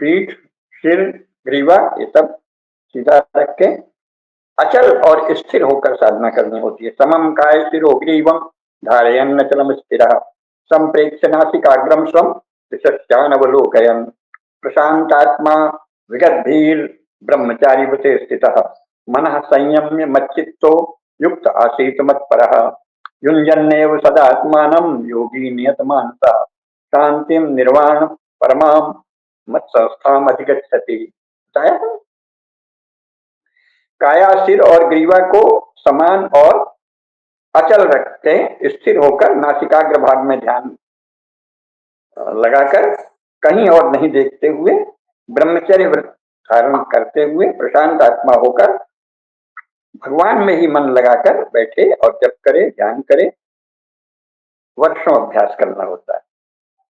पीठ, सिर, ग्रीवा ये सब सीधा रख के अचल और स्थिर होकर साधना करनी होती है। समम काय शिरोग्रीवम धारयन्नचलम स्थिरः संप्रेक्ष्य नासिकाग्रम स्वम दिशश्चानवलोकयन् प्रशांतात्मा विगद्भीर ब्रह्मचारी वृते स्थितः मनः संयम्य मच्चित्तो युक्त आसीत मत्परः युञ्जन्नेव सदात्मानं योगी नियतमानसः शांतिं निर्वाण परमां मत्संस्थाम अधिगच्छति। काया, सिर और ग्रीवा को समान और अचल रखते, स्थिर होकर नासिकाग्र भाग में ध्यान लगाकर कहीं और नहीं देखते हुए ब्रह्मचर्य व्रत धारण करते हुए प्रशांत आत्मा होकर भगवान में ही मन लगाकर बैठे और जप करे, ध्यान करे। वर्षों अभ्यास करना होता है।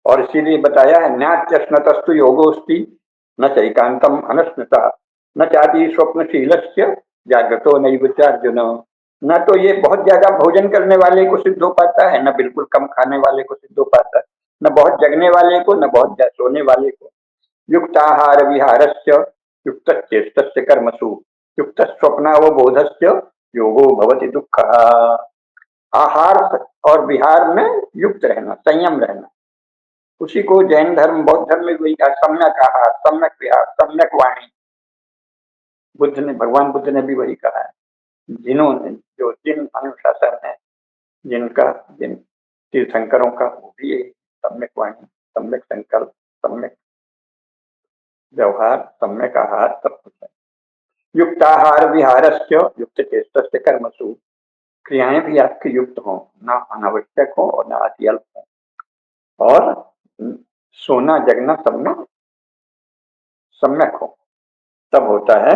और इसीलिए बताया है न्याच्यस्नतस्तु योगोस्ति न चैकांतम अनस्नता न चाति स्वप्नशीलस्य जागृतो नैवचार्जुन। न तो ये बहुत ज्यादा भोजन करने वाले को सिद्ध हो पाता है, न बिल्कुल कम खाने वाले को सिद्ध हो पाता है, न बहुत जगने वाले को, न बहुत सोने वाले को। युक्त आहार विहारस्य युक्त चेष्टस्य कर्मसु युक्त स्वप्नावबोधस्य योगो भवति दुःखः। आहार और विहार में युक्त रहना, संयम रहना, उसी को जैन धर्म, बौद्ध धर्म में वही कहा, सम्यक आहार, सम्यक विहार, सम्यक वाणी। बुद्ध ने, भगवान बुद्ध ने भी वही कहा है। जिन्होंने जो जिन अनुशासन है जिन तीर्थंकरों का, वो भी यही सम्यक वाणी, सम्यक संकल्प, सम्यक व्यवहार, सम्यक आहार, सब कुछ है। युक्त आहार विहारस्य युक्त चेष्टस्य कर्मसु, क्रियाएं भी आपकी युक्त हो, ना अनावश्यक हो और ना अति अल्प हो, और सोना जगना सब ना सम्यक हो, तब होता है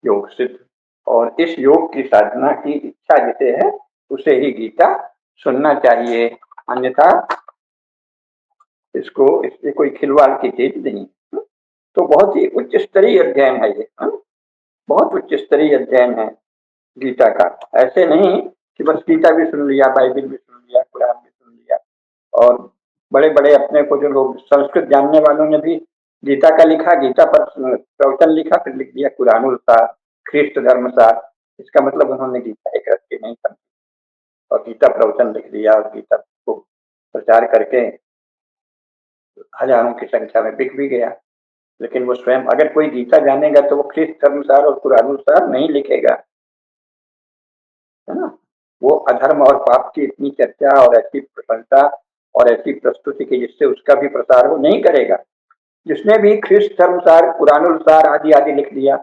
योग सिद्ध। और इस योग की साधना की इच्छा जिसे है उसे ही गीता सुनना चाहिए, अन्यथा इससे कोई खिलवाड़ की चीज नहीं। तो बहुत ही उच्च स्तरीय अध्ययन है ये, बहुत उच्च स्तरीय अध्ययन है गीता का। ऐसे नहीं कि बस गीता भी सुन लिया, बाइबिल भी सुन लिया, कुरान भी सुन लिया। और बड़े बड़े अपने को जो लोग संस्कृत जानने वालों ने भी गीता का लिखा, गीता पर प्रवचन लिखा, फिर लिख दिया कुरानुल सार, ख्रिस्त धर्म सार। इसका मतलब उन्होंने गीता एक रस्ते नहीं समझी और गीता प्रवचन लिख दिया और गीता को प्रचार करके हजारों की संख्या में बिक भी गया। लेकिन वो स्वयं अगर कोई गीता जानेगा तो वो ख्रिस्त धर्मसार और कुरानुसार नहीं लिखेगा, है ना। वो अधर्म और पाप की इतनी चर्चा और ऐसी प्रशंसा और ऐसी प्रस्तुति की जिससे उसका भी प्रसार वो नहीं करेगा। जिसने भी ख्रिस्त धर्मसार, कुरानुसार आदि आदि लिख दिया,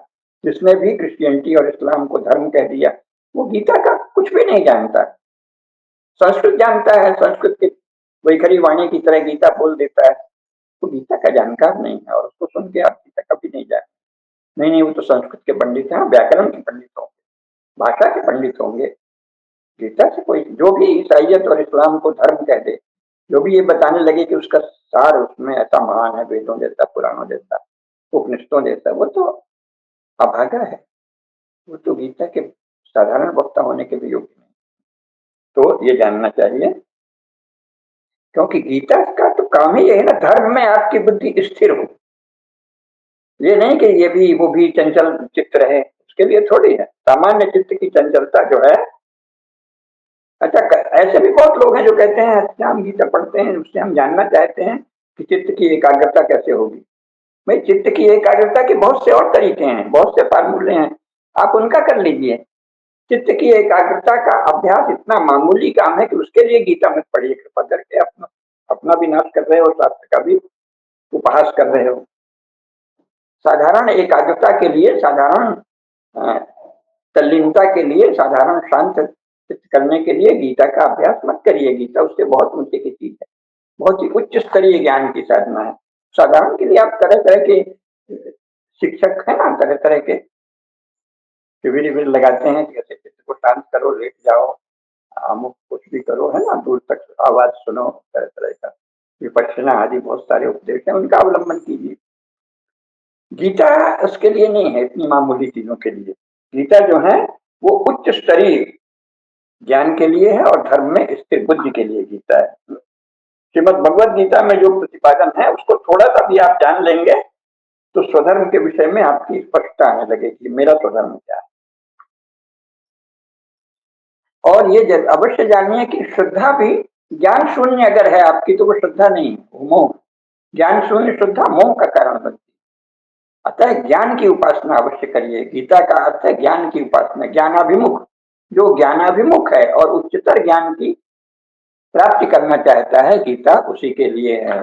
जिसने भी क्रिश्चियनिटी और इस्लाम को धर्म कह दिया, वो गीता का कुछ भी नहीं जानता। संस्कृत जानता है, संस्कृत की वैखरी वाणी की तरह गीता बोल देता है, तो गीता का जानकार नहीं है और उसको सुन के आप गीता कभी नहीं जाए। नहीं नहीं, वो तो संस्कृत के पंडित हैं, व्याकरण के पंडित होंगे, भाषा के पंडित होंगे। गीता से कोई जो भी ईसाइयत और इस्लाम को धर्म कह दे, जो भी ये बताने लगे कि उसका सार उसमें ऐसा महान है, वेदों जैसा, पुराणों जैसा, उपनिषदों जैसा, वो तो अभागा है। वो तो गीता के साधारण वक्ता होने के भी योग्य नहीं। तो ये जानना चाहिए, क्योंकि गीता का तो काम ही है ना, धर्म में आपकी बुद्धि स्थिर हो। ये नहीं कि ये भी वो भी चंचल चित्त रहे, उसके लिए थोड़ी है। सामान्य चित्त की चंचलता जो है, अच्छा ऐसे भी बहुत लोग हैं जो कहते हैं अच्छा हम गीता पढ़ते हैं, उससे हम जानना चाहते हैं कि चित्त की एकाग्रता कैसे होगी। भाई चित्त की एकाग्रता के बहुत से और तरीके हैं, बहुत से फार्मूले हैं, आप उनका कर लीजिए। चित्त की एकाग्रता का अभ्यास इतना मामूली काम है कि उसके लिए गीता मत पढ़िए, कृपा करके। अपना अपना भी नाश कर रहे हो, शास्त्र का भी उपहास कर रहे हो। साधारण एकाग्रता के लिए, साधारण तल्लीनता के लिए, साधारण शांत चित्त करने के लिए गीता का अभ्यास मत करिए। गीता उससे बहुत ऊंचे की चीज है, बहुत ही उच्च स्तरीय ज्ञान की साधना है। साधारण के लिए आप तरह तरह के शिक्षक है ना, तरह तरह के शिविर लगाते हैं कि ऐसे चित्त को शांत करो, लेट जाओ, अमुक कुछ भी करो, है ना, दूर तक आवाज सुनो, तरह तरह का विपश्यना आदि बहुत सारे उपदेश हैं, उनका अवलंबन कीजिए। गीता उसके लिए नहीं है, इतनी मामूली चीजों के लिए। गीता जो है वो उच्च स्तरीय ज्ञान के लिए है और धर्म में स्थिर बुद्धि के लिए गीता है। श्रीमद भगवद गीता में जो प्रतिपादन है उसको थोड़ा सा भी आप जान लेंगे तो स्वधर्म के विषय में आपकी स्पष्टता आने लगेगी, मेरा स्वधर्म क्या है। और ये अवश्य जानिए कि श्रद्धा भी ज्ञान शून्य अगर है आपकी तो वो श्रद्धा नहीं है, मोह। ज्ञान शून्य श्रद्धा मोह का कारण बनती है। अतः ज्ञान की उपासना अवश्य करिए। गीता का अर्थ है ज्ञान की उपासना, ज्ञानाभिमुख। जो ज्ञानाभिमुख है और उच्चतर ज्ञान की प्राप्ति करना चाहता है, गीता उसी के लिए है।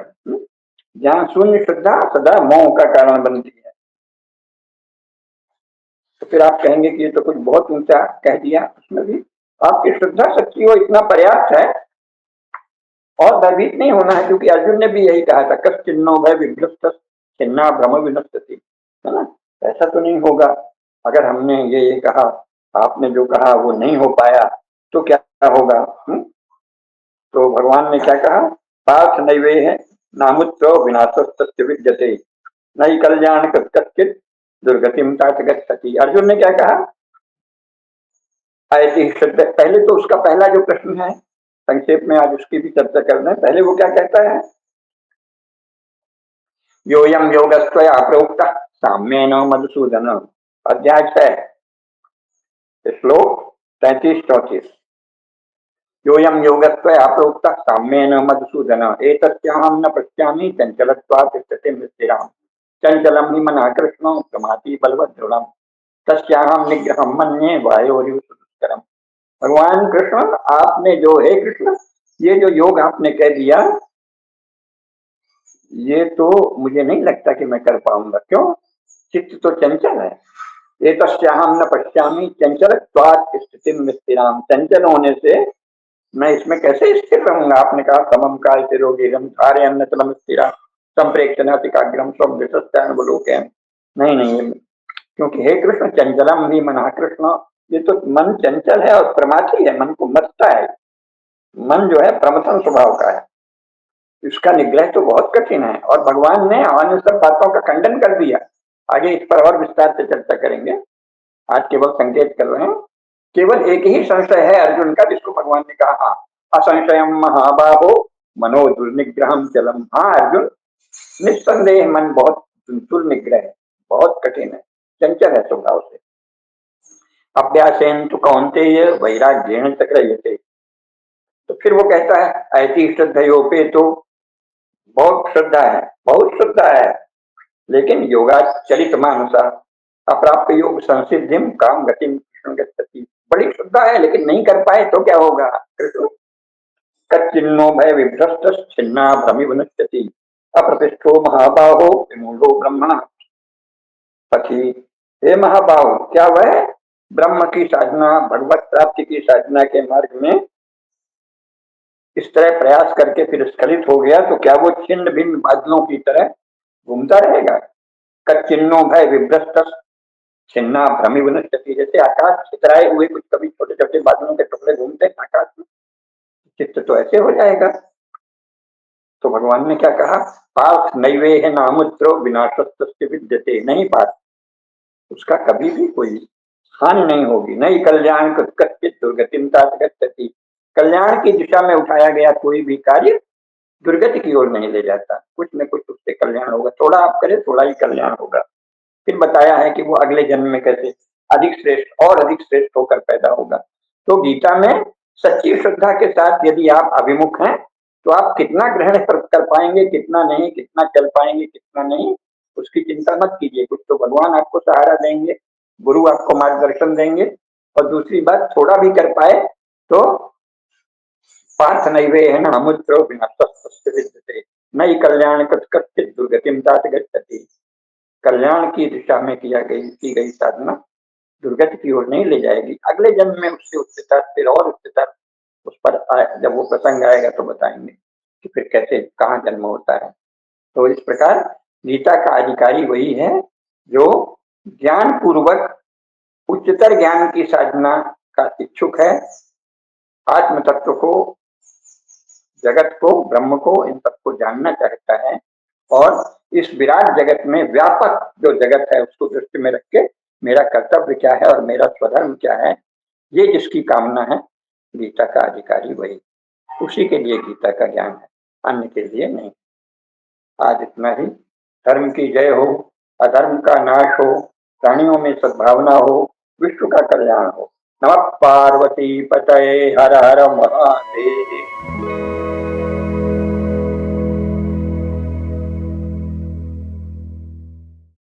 ज्ञान शून्य श्रद्धा सदा मोह का कारण बनती है। तो फिर आप कहेंगे कि ये तो कुछ बहुत ऊंचा कह दिया। उसमें भी आपकी श्रद्धा सच्ची हो इतना पर्याप्त है, और भयभीत नहीं होना है, क्योंकि अर्जुन ने भी यही कहा था, कस चिन्नो भय विभ्रस्त चिन्ना भ्रम विनष्टति, है ना। ऐसा तो नहीं होगा अगर हमने ये कहा, आपने जो कहा वो नहीं हो पाया तो क्या होगा। तो भगवान ने क्या कहा, पार्थ नैवे है नामुत्र विनाशस्तस्य विद्यते नई कल्याण कच्चित दुर्गतिम तात गच्छति। अर्जुन ने क्या कहा, ऐसी श्रद्धा। पहले तो उसका पहला जो प्रश्न है, संक्षेप में आज उसकी भी चर्चा कर रहे हैं। पहले वो क्या कहता है, योयम योगस्त्वया प्रोक्तः साम्येन मधुसूदन, अध्याय 6 श्लोक 33-34। योयम योगस्त्वया प्रोक्तः साम्येन मधुसूदन एतस्याहं न पश्यामि चंचलत्वात् स्थितिं स्थिराम् चंचलम ही मना कृष्ण प्रमाति बलवदृढ़म तस्याहं निग्रहं मन्ये वायोरिव सुदुष्करम। भगवान कृष्ण, आपने जो है कृष्ण, ये जो योग आपने कह दिया, ये तो मुझे नहीं लगता कि मैं कर पाऊंगा। क्यों, चित्त तो चंचल है। ये तस्याहं न पश्यामि चंचलत्वात् स्थितिं स्थिराम, चंचल होने से मैं इसमें कैसे स्थिर रहूंगा। आपने कहा समम काल तिरोगीरम धारे अन्नतलम स्थिरा संप्रेक्षणातिकाग्रम स्वम विशस्त्यानुबलोकयन्। नहीं नहीं, क्योंकि हे कृष्ण चंचलम भी मना कृष्ण, ये तो मन चंचल है और प्रमाथी है, मन को मथता है। मन जो है प्रमथन स्वभाव का है, इसका निग्रह तो बहुत कठिन है। और भगवान ने अन्य सब बातों का खंडन कर दिया। आगे इस पर और विस्तार से चर्चा करेंगे, आज केवल संकेत कर रहे हैं। केवल एक ही संशय है अर्जुन का, जिसको भगवान ने कहा हाँ असंशयम महाबाहो मनो दुर्निग्रहम चलम। हाँ अर्जुन, निस्संदेह मन बहुत दुर्निग्रह है, बहुत कठिन है, चंचल है स्वभाव से। अभ्यासेन तो कौन्तेय वैराग्येण च गृह्यते। तो फिर वो कहता है ऐसी श्रद्धयोपे तो, बहुत श्रद्धा है, बहुत श्रद्धा है, लेकिन योगाचरित मानसा अप्राप्त योग संसिद्धिम काम गतिम कृष्ण गच्छति। बड़ी श्रद्धा है लेकिन नहीं कर पाए तो क्या होगा कृष्ण, कच्चिन्नो भय विभ्रष्ट छिन्ना भ्रमिव नश्यति अप्रतिष्ठो महाबाहो विमूढ़ो ब्रह्मण पथि। हे महाबाहो, क्या वह ब्रह्म की साधना, भगवत प्राप्ति की साधना के मार्ग में इस तरह प्रयास करके फिर स्खलित हो गया तो क्या वो छिन्न भिन्न बादलों की तरह घूमता रहेगा? कच्चिन्नो भय विभ्रष्ट छिन्ना भ्रमिव नश्यति, जैसे आकाश छितराए हुए कुछ कभी छोटे छोटे बादलों के टुकड़े घूमते हैं आकाश में, चित्त तो ऐसे हो जाएगा। तो भगवान ने क्या कहा? पार्थ नैवे है नामुत्रो विनाशस्य विद्यते, नहीं पार्थ, उसका कभी भी कोई हानि नहीं होगी। नहीं कल्याण कच्चित दुर्गतिम तात गच्छति, कल्याण की दिशा में उठाया गया कोई भी कार्य दुर्गति की ओर नहीं ले जाता, कुछ न कुछ उससे कल्याण होगा। थोड़ा आप करें थोड़ा ही कल्याण होगा। फिर बताया है कि वो अगले जन्म में कैसे अधिक श्रेष्ठ और अधिक श्रेष्ठ होकर पैदा होगा। तो गीता में सच्ची श्रद्धा के साथ यदि आप अभिमुख हैं तो आप कितना ग्रहण कर पाएंगे, कितना नहीं, कितना चल पाएंगे, कितना नहीं, उसकी चिंता मत कीजिए। कुछ तो भगवान आपको सहारा देंगे, गुरु आपको मार्गदर्शन देंगे। और दूसरी बात, थोड़ा भी कर पाए तो पार्थ नैवे है न अमुत्रो विनाशस्य विद्यते नई कल्याण कच्चित दुर्गतिम तात गच्छति, कल्याण की दिशा में की गई साधना दुर्गति की ओर नहीं ले जाएगी। अगले जन्म में उससे उच्चतर, फिर और उच्चतर, उस पर जब वो प्रसंग आएगा तो बताएंगे कि फिर कैसे कहाँ जन्म होता है। तो इस प्रकार गीता का अधिकारी वही है जो ज्ञान पूर्वक उच्चतर ज्ञान की साधना का इच्छुक है, आत्म तत्व को, जगत को, ब्रह्म को, इन सबको जानना चाहता है और इस विराट जगत में व्यापक जो जगत है उसको दृष्टि में रख के मेरा कर्तव्य क्या है और मेरा स्वधर्म क्या है, ये जिसकी कामना है, गीता का अधिकारी वही, उसी के लिए गीता का ज्ञान है, अन्य के लिए नहीं। आज इतना ही। धर्म की जय हो, अधर्म का नाश हो, प्राणियों में सद्भावना हो, विश्व का कल्याण हो। नमः पार्वती पतये, हर हर महादेव।